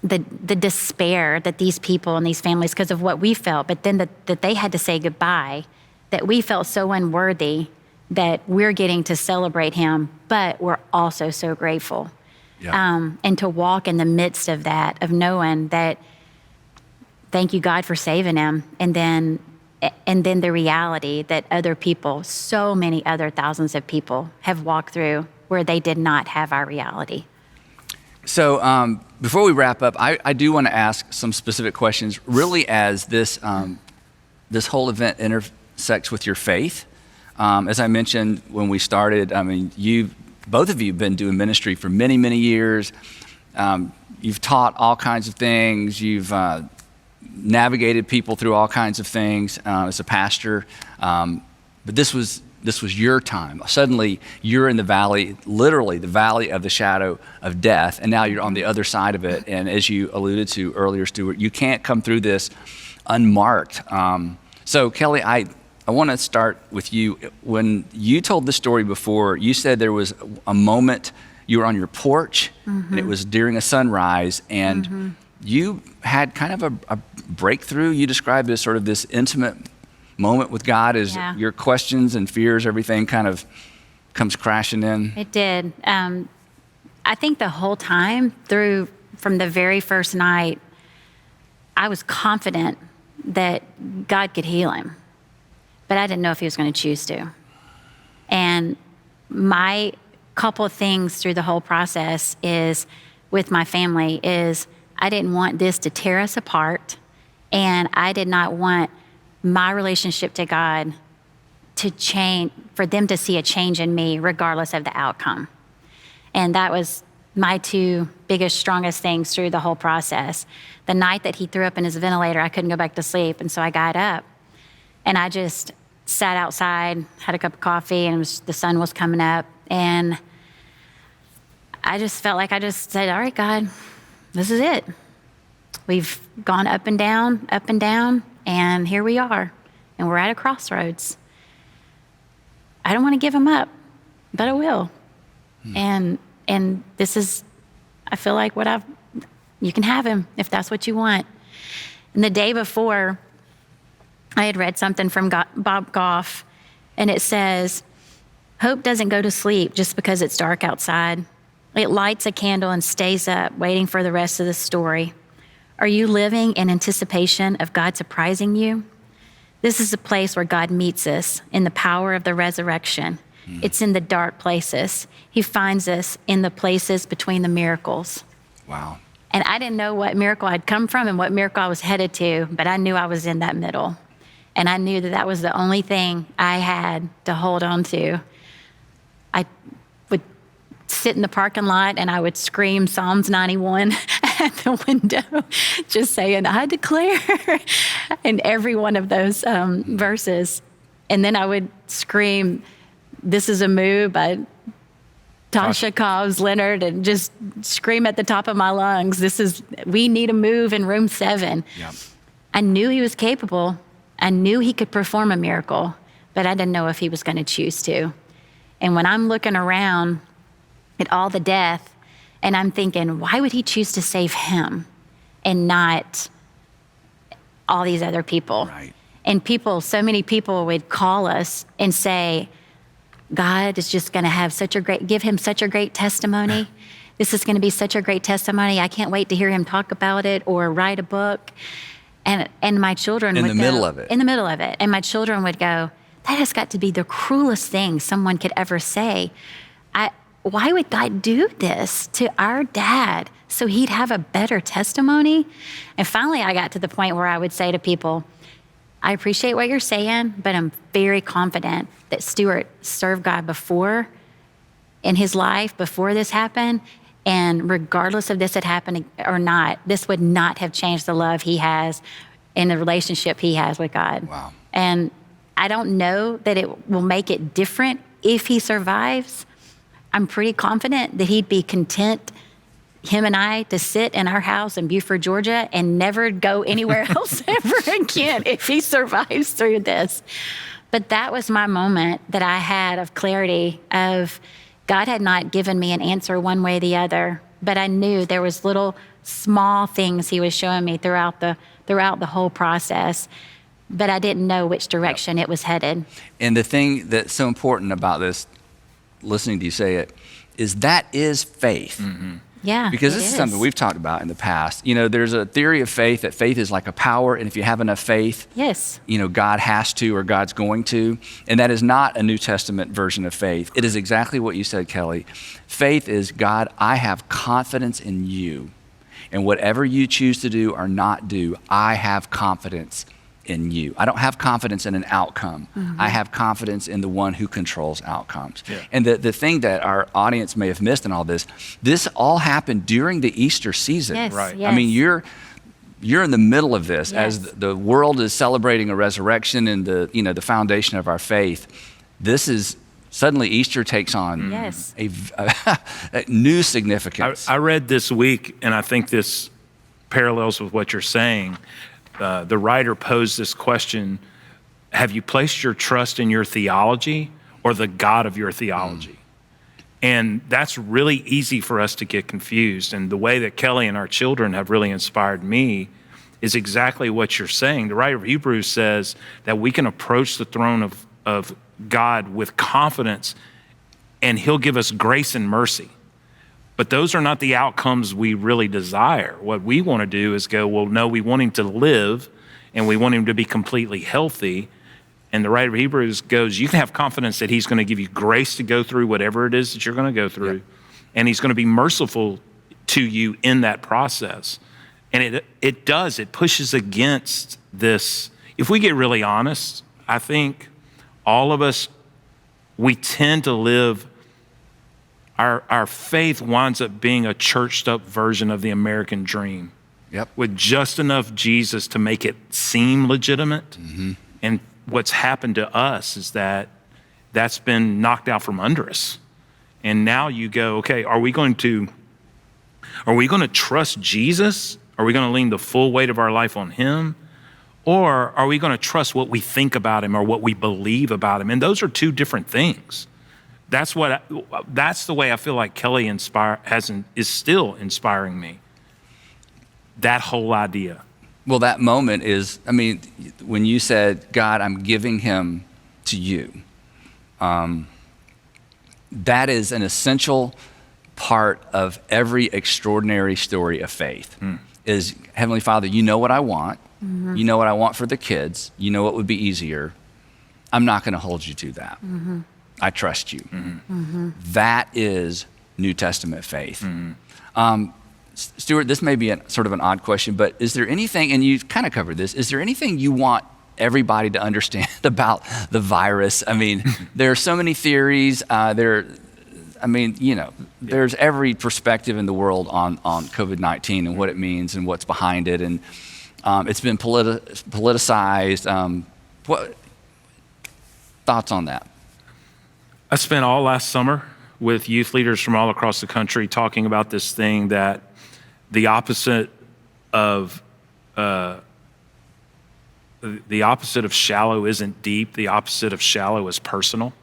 the despair that these people and these families, because of what we felt, but then that they had to say goodbye, that we felt so unworthy that we're getting to celebrate him, but we're also so grateful. Yeah. And to walk in the midst of that, of knowing that, thank you, God, for saving him. And then the reality that other people, so many other thousands of people have walked through where they did not have our reality. So before we wrap up, I do want to ask some specific questions, really as this whole event intersects with your faith. As I mentioned when we started, I mean, both of you have been doing ministry for many, many years. You've taught all kinds of things. You've navigated people through all kinds of things as a pastor. But this was your time. Suddenly, you're in the valley, literally the valley of the shadow of death, and now you're on the other side of it. And as you alluded to earlier, Stuart, you can't come through this unmarked. So, Kelly, I want to start with you. When you told the story before, you said there was a moment you were on your porch, and it was during a sunrise, and you had kind of a breakthrough. You described it as sort of this intimate moment with God as your questions and fears, everything kind of comes crashing in. It did. I think the whole time from the very first night, I was confident that God could heal him, but I didn't know if he was going to choose to. And my couple of things through the whole process is, with my family, is I didn't want this to tear us apart, and I did not want my relationship to God to change, for them to see a change in me regardless of the outcome. And that was my two biggest, strongest things through the whole process. The night that he threw up in his ventilator, I couldn't go back to sleep, and so I got up and I just sat outside, had a cup of coffee, and the sun was coming up, and I just felt like I just said, all right, God, this is it. We've gone up and down, and here we are, and we're at a crossroads. I don't want to give him up, but I will. And this is, I feel like you can have him if that's what you want. And the day before, I had read something from Bob Goff, and it says, hope doesn't go to sleep just because it's dark outside. It lights a candle and stays up, waiting for the rest of the story. Are you living in anticipation of God surprising you? This is a place where God meets us in the power of the resurrection. It's in the dark places. He finds us in the places between the miracles. Wow. And I didn't know what miracle I'd come from and what miracle I was headed to, but I knew I was in that middle. And I knew that was the only thing I had to hold on to. I would sit in the parking lot and I would scream Psalms 91 at the window, just saying, I declare, in every one of those verses. And then I would scream, This Is a Move by Tasha Cobbs Leonard, and just scream at the top of my lungs, we need a move in room 7. Yep. I knew he was capable, I knew he could perform a miracle, but I didn't know if he was going to choose to. And when I'm looking around at all the death, and I'm thinking, why would he choose to save him and not all these other people? Right. And so many people would call us and say, God is just going to give him such a great testimony. This is going to be such a great testimony. I can't wait to hear him talk about it or write a book. And my children would go. In the middle of it. And my children would go, that has got to be the cruelest thing someone could ever say. Why would God do this to our dad so he'd have a better testimony? And finally, I got to the point where I would say to people, I appreciate what you're saying, but I'm very confident that Stuart served God before in his life, before this happened. And regardless of this had happened or not, this would not have changed the love he has and the relationship he has with God. Wow. And I don't know that it will make it different if he survives. I'm pretty confident that he'd be content, him and I, to sit in our house in Beaufort, Georgia, and never go anywhere else ever again if he survives through this. But that was my moment that I had of clarity of God had not given me an answer one way or the other, but I knew there was little small things he was showing me throughout the whole process, but I didn't know which direction it was headed. And the thing that's so important about this, listening to you say it, is that is faith. Mm-hmm. Yeah, because this is something we've talked about in the past. You know, there's a theory of faith that faith is like a power, and if you have enough faith, yes, you know, God has to or God's going to. And that is not a New Testament version of faith. It is exactly what you said, Kelly. Faith is, God, I have confidence in you. And whatever you choose to do or not do, I have confidence in you. I don't have confidence in an outcome. Mm-hmm. I have confidence in the one who controls outcomes. Yeah. And the thing that our audience may have missed in all this all happened during the Easter season. Yes, right. Yes. I mean, you're in the middle of this yes. as the world is celebrating a resurrection and the foundation of our faith. This is suddenly Easter takes on yes. a new significance. I read this week, and I think this parallels with what you're saying. The writer posed this question: have you placed your trust in your theology or the God of your theology? And that's really easy for us to get confused. And the way that Kelly and our children have really inspired me is exactly what you're saying. The writer of Hebrews says that we can approach the throne of God with confidence, and he'll give us grace and mercy. But those are not the outcomes we really desire. What we want to do is go, well, no, we want him to live, and we want him to be completely healthy. And the writer of Hebrews goes, you can have confidence that he's going to give you grace to go through whatever it is that you're going to go through. Yep. And he's going to be merciful to you in that process. And it pushes against this. If we get really honest, I think all of us, we tend to live, our faith winds up being a churched up version of the American dream. Yep. With just enough Jesus to make it seem legitimate. Mm-hmm. And what's happened to us is that that's been knocked out from under us. And now you go, okay, are we going to trust Jesus? Are we going to lean the full weight of our life on him? Or are we going to trust what we think about him or what we believe about him? And those are two different things. That's the way I feel like Kelly is still inspiring me. That whole idea. Well, that moment is, I mean, when you said, God, I'm giving him to you, that is an essential part of every extraordinary story of faith. Is, Heavenly Father, you know what I want. Mm-hmm. You know what I want for the kids. You know what would be easier. I'm not going to hold you to that. Mm-hmm. I trust you. Mm-hmm. Mm-hmm. That is New Testament faith. Mm-hmm. Stuart, this may be sort of an odd question, but is there anything, and you've kind of covered this, is there anything you want everybody to understand about the virus? I mean, there are so many theories. There's every perspective in the world on COVID-19 and what it means and what's behind it. And it's been politicized. What thoughts on that? I spent all last summer with youth leaders from all across the country talking about this thing that the opposite of the opposite of shallow isn't deep. The opposite of shallow is personal.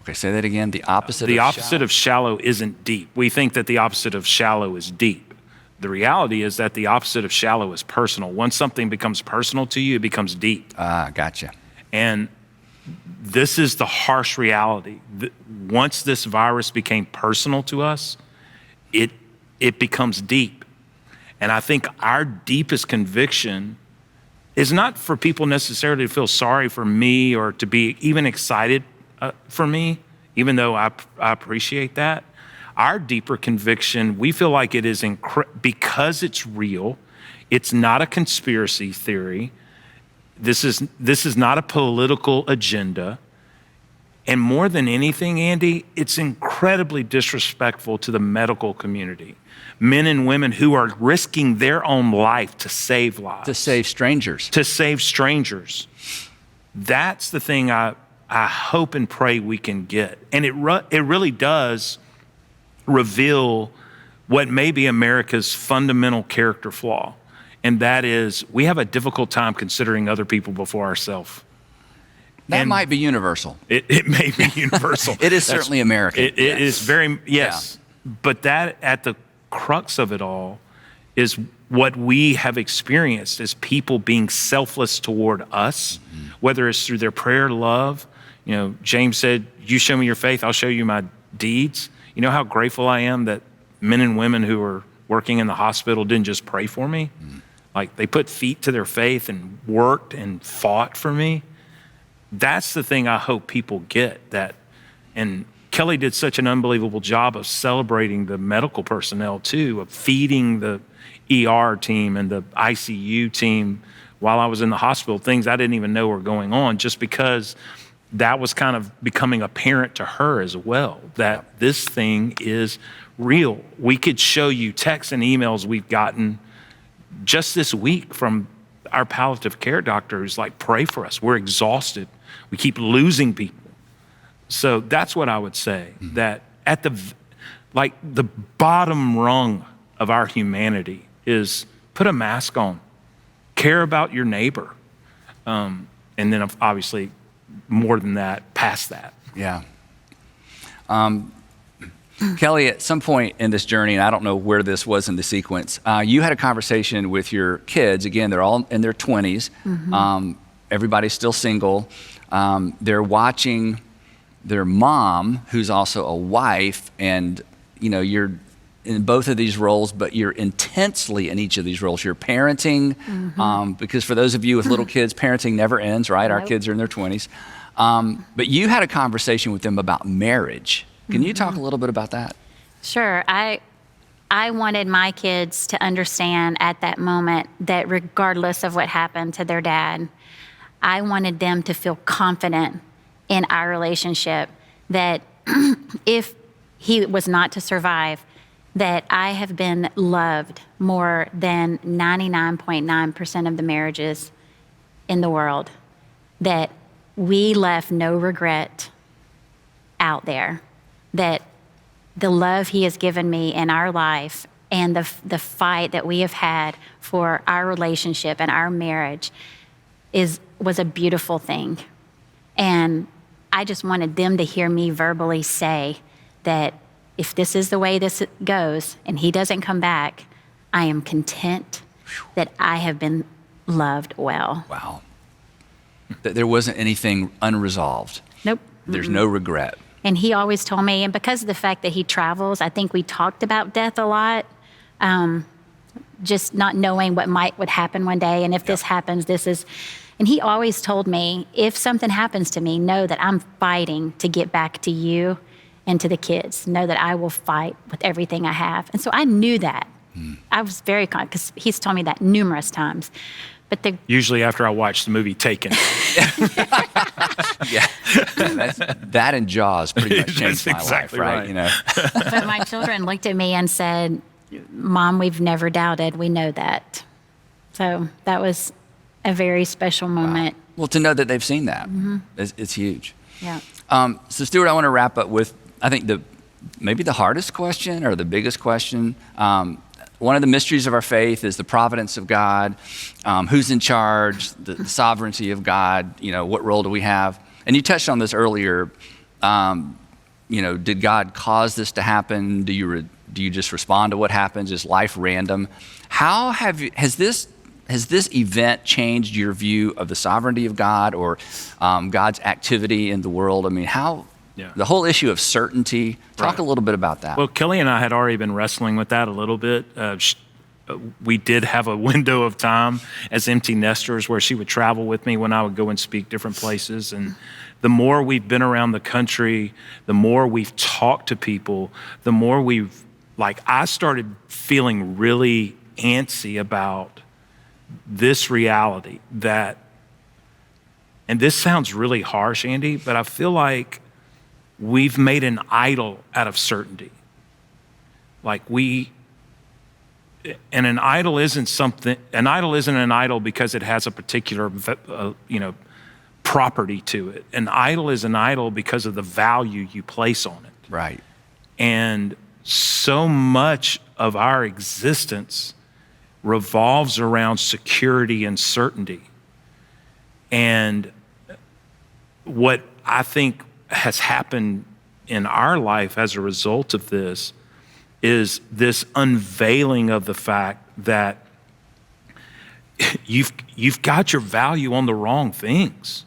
Okay, say that again. The opposite of shallow isn't deep. We think that the opposite of shallow is deep. The reality is that the opposite of shallow is personal. Once something becomes personal to you, it becomes deep. Ah, gotcha. And this is the harsh reality. Once this virus became personal to us, it becomes deep. And I think our deepest conviction is not for people necessarily to feel sorry for me or to be even excited for me, even though I appreciate that. Our deeper conviction, we feel like it is because it's real. It's not a conspiracy theory. This is not a political agenda. And more than anything, Andy, it's incredibly disrespectful to the medical community. Men and women who are risking their own life to save lives. To save strangers. To save strangers. That's the thing I hope and pray we can get. And it really does reveal what may be America's fundamental character flaw. And that is, we have a difficult time considering other people before ourselves. That might be universal. It may be universal. It is certainly American. It is very, yes. Yeah. But that, at the crux of it all, is what we have experienced as people being selfless toward us, whether it's through their prayer, love. You know, James said, you show me your faith, I'll show you my deeds. You know how grateful I am that men and women who are working in the hospital didn't just pray for me. Like, they put feet to their faith and worked and fought for me. That's the thing I hope people get. That, and Kelly did such an unbelievable job of celebrating the medical personnel too, of feeding the ER team and the ICU team while I was in the hospital, things I didn't even know were going on, just because that was kind of becoming apparent to her as well, that this thing is real. We could show you texts and emails we've gotten just this week from our palliative care doctor who's like, pray for us. We're exhausted. We keep losing people. So that's what I would say, that at the bottom rung of our humanity is put a mask on, care about your neighbor. And then obviously more than that, past that. Yeah. Kelly, at some point in this journey, and I don't know where this was in the sequence, you had a conversation with your kids. Again, they're all in their 20s. Everybody's still single. They're watching their mom, who's also a wife, and you know, you're in both of these roles, but you're intensely in each of these roles. You're parenting, because for those of you with little kids, parenting never ends, right? Our kids are in their 20s. But you had a conversation with them about marriage. Can you talk a little bit about that? Sure. I wanted my kids to understand at that moment that regardless of what happened to their dad, I wanted them to feel confident in our relationship, that if he was not to survive, that I have been loved more than 99.9% of the marriages in the world, that we left no regret out there, that the love he has given me in our life and the fight that we have had for our relationship and our marriage was a beautiful thing. And I just wanted them to hear me verbally say that if this is the way this goes and he doesn't come back, I am content that I have been loved well. Wow. That there wasn't anything unresolved. Nope. There's no regret. And he always told me, and because of the fact that he travels, I think we talked about death a lot, just not knowing what would happen one day. And if this happens, and he always told me, if something happens to me, know that I'm fighting to get back to you and to the kids. Know that I will fight with everything I have. And so I knew that. I was very confident, because he's told me that numerous times. But usually after I watch the movie Taken. Yeah, that and Jaws pretty much changed my life, right? You know. But my children looked at me and said, Mom, we've never doubted. We know that. So that was a very special moment. Wow. Well, to know that they've seen that, it's huge. Yeah. So Stuart, I want to wrap up with, I think maybe the hardest question or the biggest question. one of the mysteries of our faith is the providence of God, who's in charge, the sovereignty of God, what role do we have? And you touched on this earlier. Did God cause this to happen? Do you just respond to what happens? Is life random? How has this event changed your view of the sovereignty of God or God's activity in the world? I mean, the whole issue of certainty, talk a little bit about that. Well, Kelly and I had already been wrestling with that a little bit. We did have a window of time as empty nesters where she would travel with me when I would go and speak different places. And the more we've been around the country, the more we've talked to people, the more I started feeling really antsy about this reality that, and this sounds really harsh, Andy, but I feel like we've made an idol out of certainty. And an idol isn't an idol because it has a particular, property to it. An idol is an idol because of the value you place on it. Right. And so much of our existence revolves around security and certainty. And what I think has happened in our life as a result of this is this unveiling of the fact that you've got your value on the wrong things.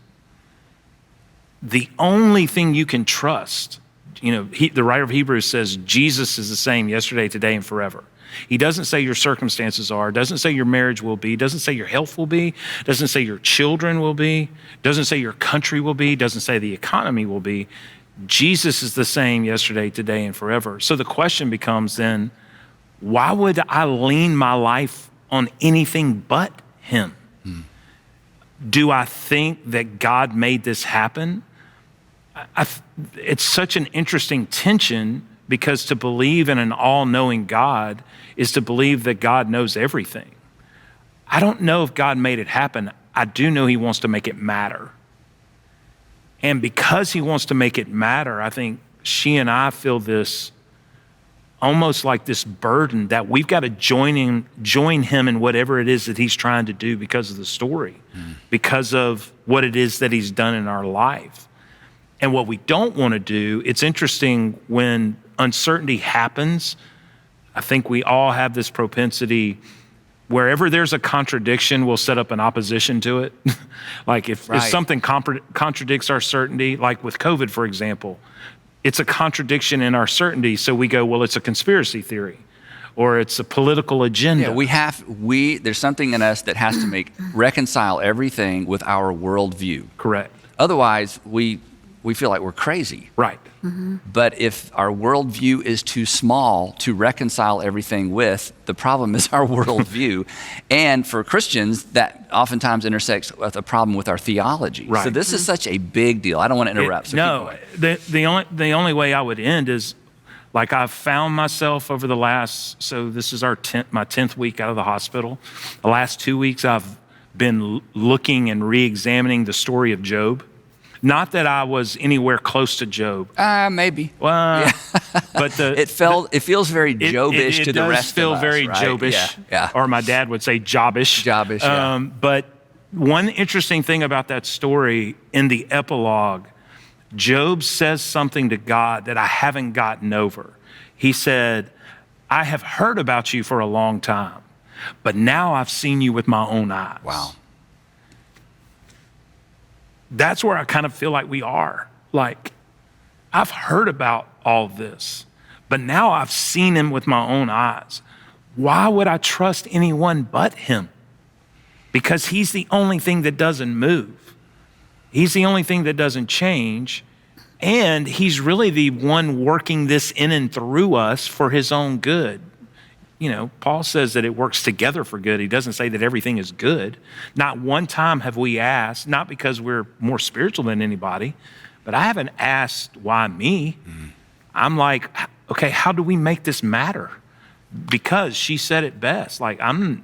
The only thing you can trust, the writer of Hebrews says Jesus is the same yesterday, today, and forever. He doesn't say your circumstances are, doesn't say your marriage will be, doesn't say your health will be, doesn't say your children will be, doesn't say your country will be, doesn't say the economy will be. Jesus is the same yesterday, today, and forever. So the question becomes then, why would I lean my life on anything but him? Do I think that God made this happen? It's such an interesting tension because to believe in an all-knowing God is to believe that God knows everything. I don't know if God made it happen. I do know he wants to make it matter. And because he wants to make it matter, I think she and I feel this almost like this burden that we've got to join him in whatever it is that he's trying to do because of the story, because of what it is that he's done in our life. And what we don't want to do, it's interesting when uncertainty happens, I think we all have this propensity, wherever there's a contradiction, we'll set up an opposition to it. Like if something contradicts our certainty, like with COVID, for example, it's a contradiction in our certainty. So we go, well, it's a conspiracy theory or it's a political agenda. Yeah, there's something in us that has to reconcile everything with our worldview. Correct. Otherwise, we feel like we're crazy. Right. Mm-hmm. But if our worldview is too small to reconcile everything with, the problem is our worldview. And for Christians, that oftentimes intersects with a problem with our theology. Right. So this is such a big deal. I don't want to interrupt. The only way I would end is, like, I've found myself over the last, so this is my 10th week out of the hospital. The last 2 weeks I've been looking and re-examining the story of Job. Not that I was anywhere close to Job. Maybe. Well, yeah. But it feels very Jobish to the rest of us. It does feel very right? Jobish, yeah. Or my dad would say Jobish. Jobish, yeah. But one interesting thing about that story, in the epilogue, Job says something to God that I haven't gotten over. He said, I have heard about you for a long time, but now I've seen you with my own eyes. Wow. That's where I kind of feel like we are. Like, I've heard about all this, but now I've seen him with my own eyes. Why would I trust anyone but him? Because he's the only thing that doesn't move. He's the only thing that doesn't change. And he's really the one working this in and through us for his own good. Paul says that it works together for good. He doesn't say that everything is good. Not one time have we asked, not because we're more spiritual than anybody, but I haven't asked why me. I'm like, okay, how do we make this matter? Because she said it best. Like, Andy,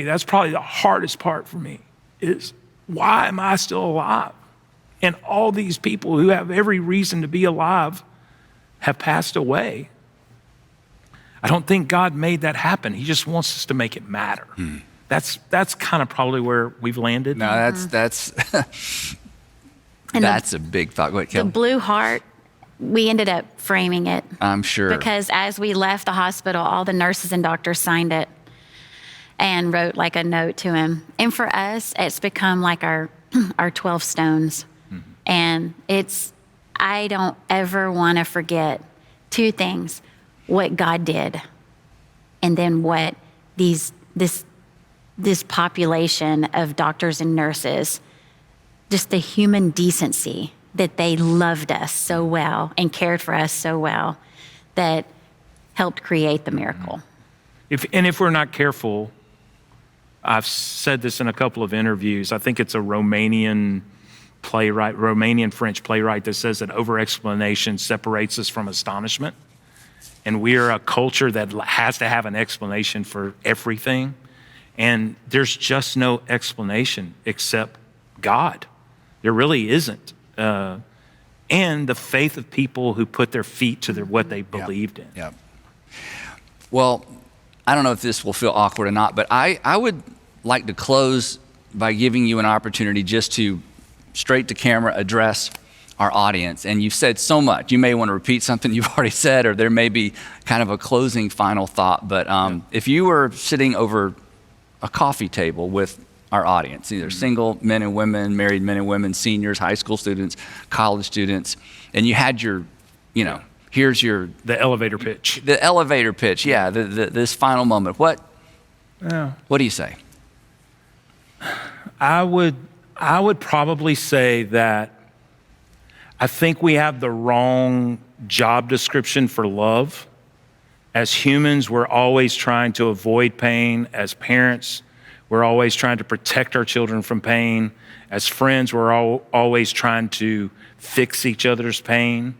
that's probably the hardest part for me is, why am I still alive? And all these people who have every reason to be alive have passed away. I don't think God made that happen. He just wants us to make it matter. That's kind of probably where we've landed. No, that's And that's a big thought. Go ahead, The Kelly. blue heart, we ended up framing it. I'm sure. Because as we left the hospital, all the nurses and doctors signed it and wrote like a note to him. And for us, it's become like our 12 stones. And I don't ever want to forget two things: what God did, and then what this population of doctors and nurses, just the human decency that they loved us so well and cared for us so well, that helped create the miracle. If we're not careful, I've said this in a couple of interviews. I think it's a Romanian French playwright that says that over-explanation separates us from astonishment. And we are a culture that has to have an explanation for everything. And there's just no explanation except God. There really isn't. And the faith of people who put their feet to what they believed in. Yep. Well, I don't know if this will feel awkward or not, but I would like to close by giving you an opportunity just to straight to camera address our audience. And you've said so much. You may want to repeat something you've already said, or there may be kind of a closing final thought. But if you were sitting over a coffee table with our audience, either single men and women, married men and women, seniors, high school students, college students, and you had your, here's your... The elevator pitch. The elevator pitch, yeah, this final moment. What do you say? I would probably say that I think we have the wrong job description for love. As humans, we're always trying to avoid pain. As parents, we're always trying to protect our children from pain. As friends, we're always trying to fix each other's pain.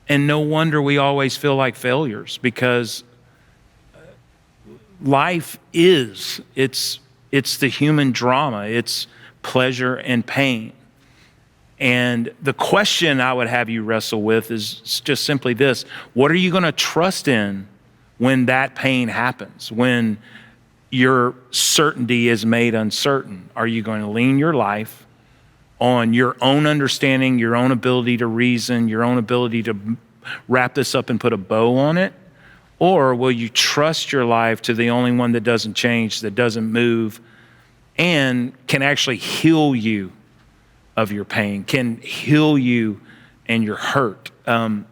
And no wonder we always feel like failures, because life it's the human drama. It's pleasure and pain. And the question I would have you wrestle with is just simply this: what are you going to trust in when that pain happens, when your certainty is made uncertain? Are you going to lean your life on your own understanding, your own ability to reason, your own ability to wrap this up and put a bow on it? Or will you trust your life to the only one that doesn't change, that doesn't move, and can actually heal you of your pain, can heal you and your hurt? And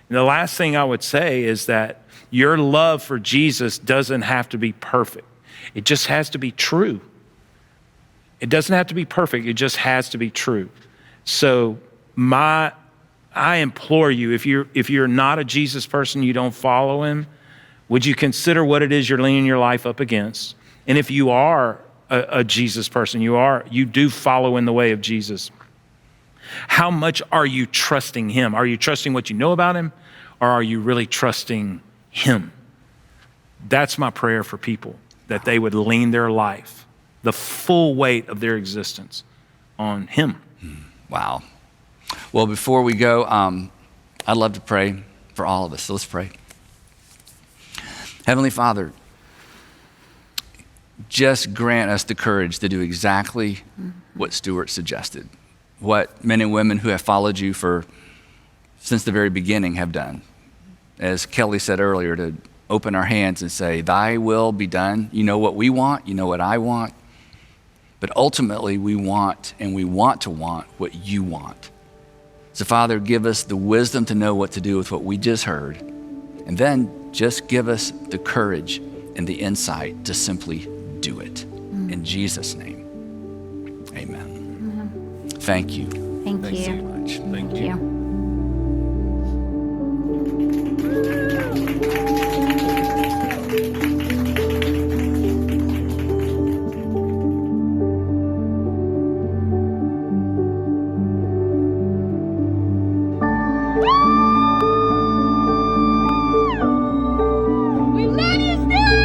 the last thing I would say is that your love for Jesus doesn't have to be perfect. It just has to be true. It doesn't have to be perfect. It just has to be true. So I implore you, if you're not a Jesus person, you don't follow him, would you consider what it is you're leaning your life up against? And if you are a Jesus person, you do follow in the way of Jesus, how much are you trusting him? Are you trusting what you know about him, or are you really trusting him? That's my prayer for people, that they would lean their life, the full weight of their existence, on him. Wow. Well, before we go, I'd love to pray for all of us. So let's pray. Heavenly Father, just grant us the courage to do exactly what Stuart suggested, what men and women who have followed you since the very beginning have done. As Kelly said earlier, to open our hands and say, thy will be done. You know what we want, you know what I want, but ultimately we want to want what you want. So Father, give us the wisdom to know what to do with what we just heard, and then just give us the courage and the insight to simply do it. In Jesus' name, amen. Thank you. Thank Thanks so you. much. Thank you. We love you, Stuart!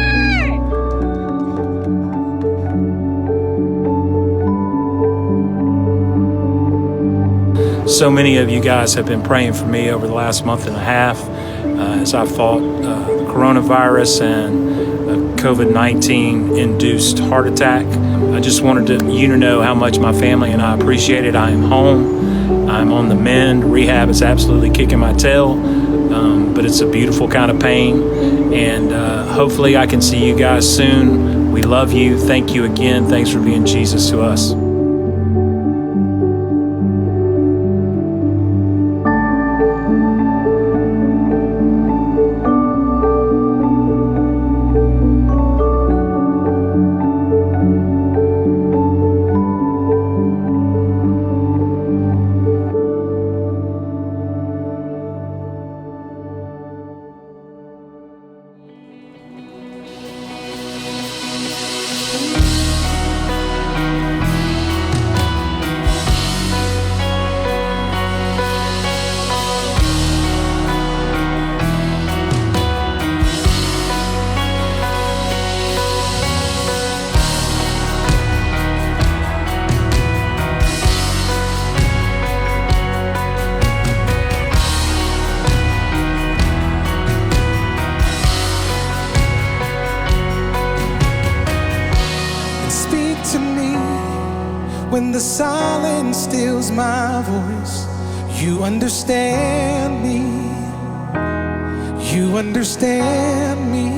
So many of you guys have been praying for me over the last month and a half. as I fought the coronavirus and a COVID-19 induced heart attack. I just wanted you to know how much my family and I appreciate it. I am home. I'm on the mend. Rehab is absolutely kicking my tail, but it's a beautiful kind of pain. And hopefully I can see you guys soon. We love you. Thank you again. Thanks for being Jesus to us. When the silence steals my voice, you understand me. You understand me.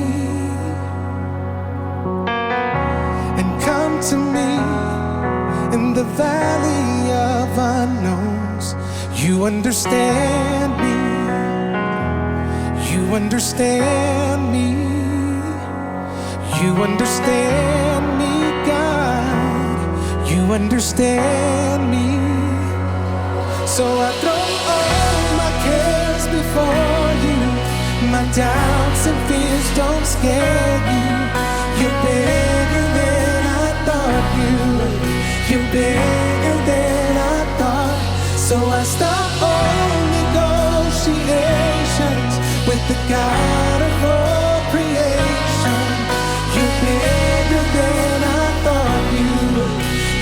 And come to me in the valley of unknowns. You understand me. You understand me. You understand me, God. You understand me. So I throw all my cares before you. My doubts and fears don't scare you. You're bigger than I thought you. You're bigger than I thought. So I stop all negotiations with the God of all creation. You're bigger than I thought you.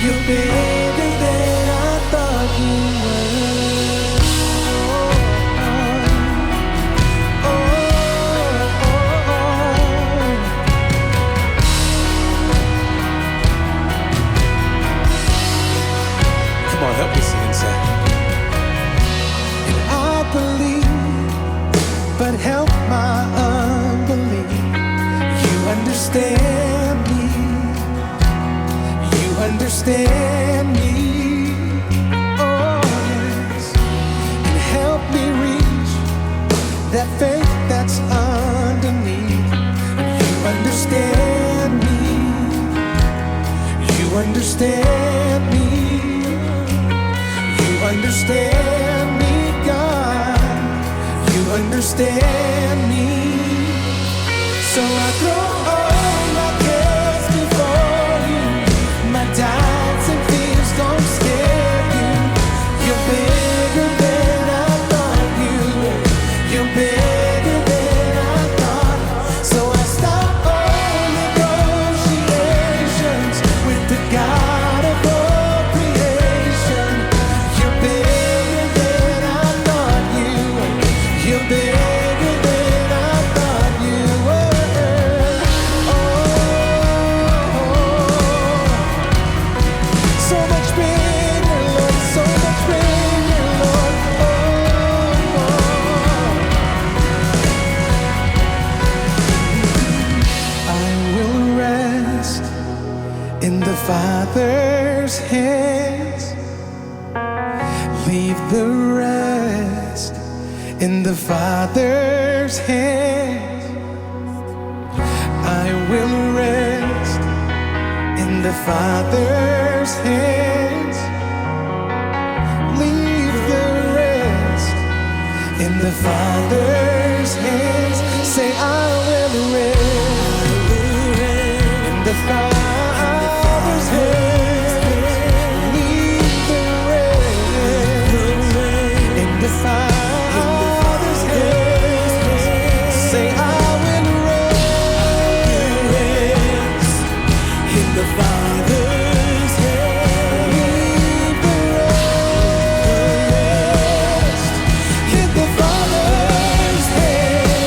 You're bigger than I thought you were. Come on, help me sing and say. And I believe, but help my unbelief. You understand me. You understand me. Oh yes. And help me reach that faith that's underneath. You understand me. You understand me. You understand me, God. You understand me. So I throw all my cares before you. My doubts and fears don't scare you. You're bigger than I thought you. You're bigger than I thought. So I stop all negotiations with the God of all creation. You're bigger than I thought you. You're bigger than I thought you were. So much bigger, Lord, so much bigger, Lord. I will rest in the Father's hands. Leave the rest in the Father's hands. I will rest in the Father's hands. Leave the rest in the Father's hands. Say, I will rest in the Father's hands. Leave the rest in the Father's hands. Say, I will rest in the Father's hands. Leave the rest in the Father's hands.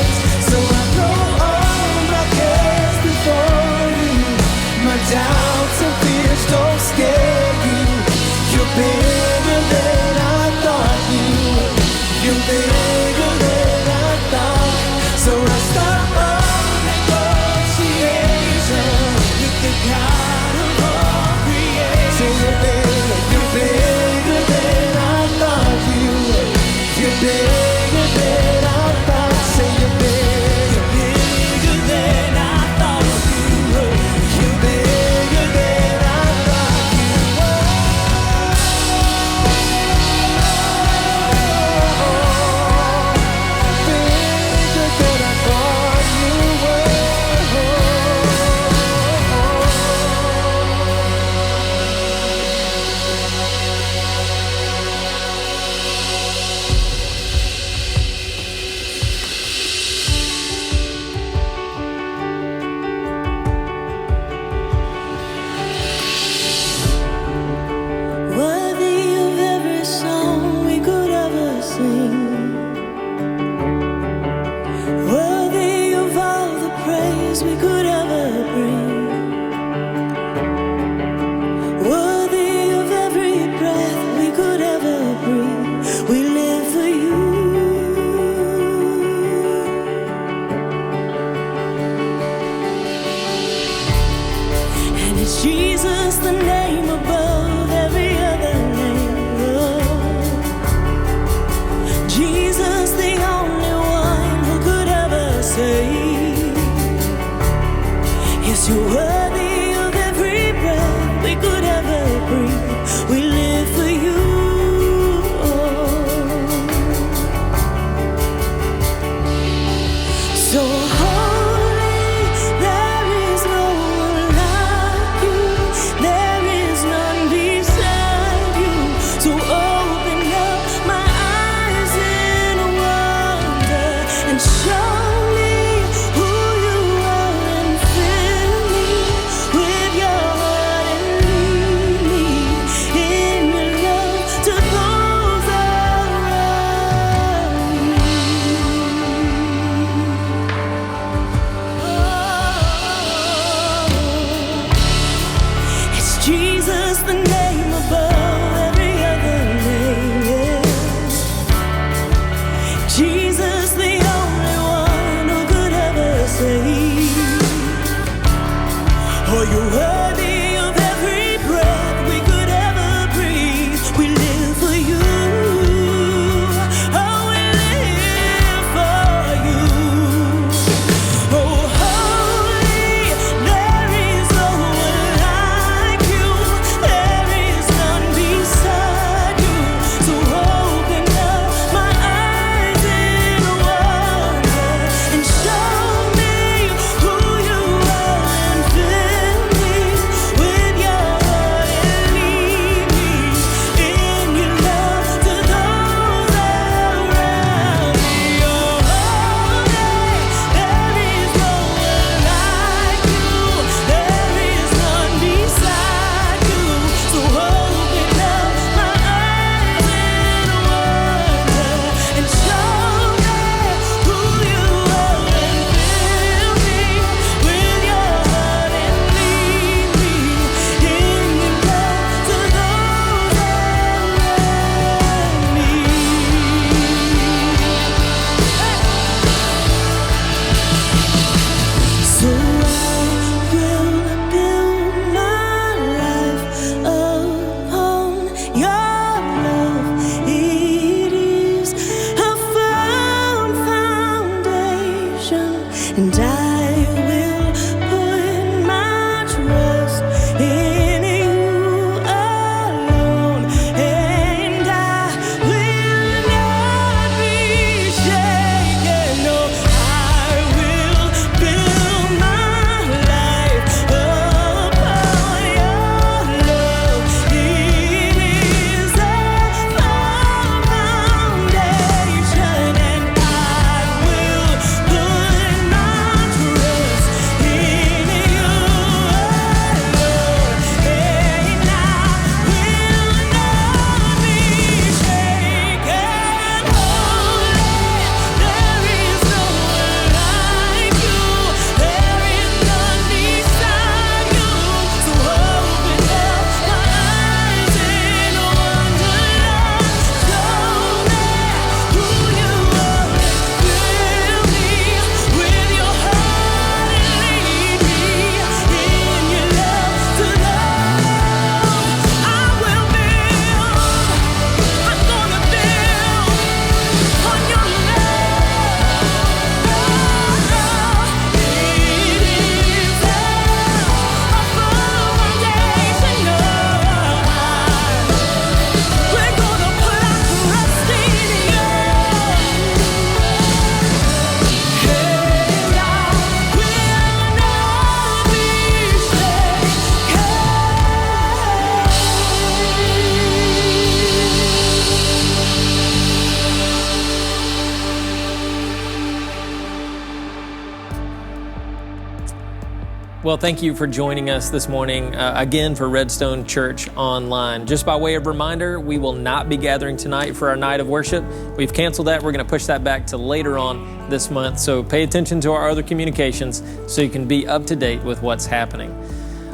Well, thank you for joining us this morning again for Redstone Church Online. Just by way of reminder, we will not be gathering tonight for our night of worship. We've canceled that. We're going to push that back to later on this month. So pay attention to our other communications so you can be up to date with what's happening.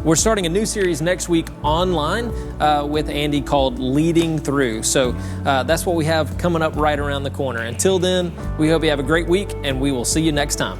We're starting a new series next week online with Andy called Leading Through. So that's what we have coming up right around the corner. Until then, we hope you have a great week, and we will see you next time.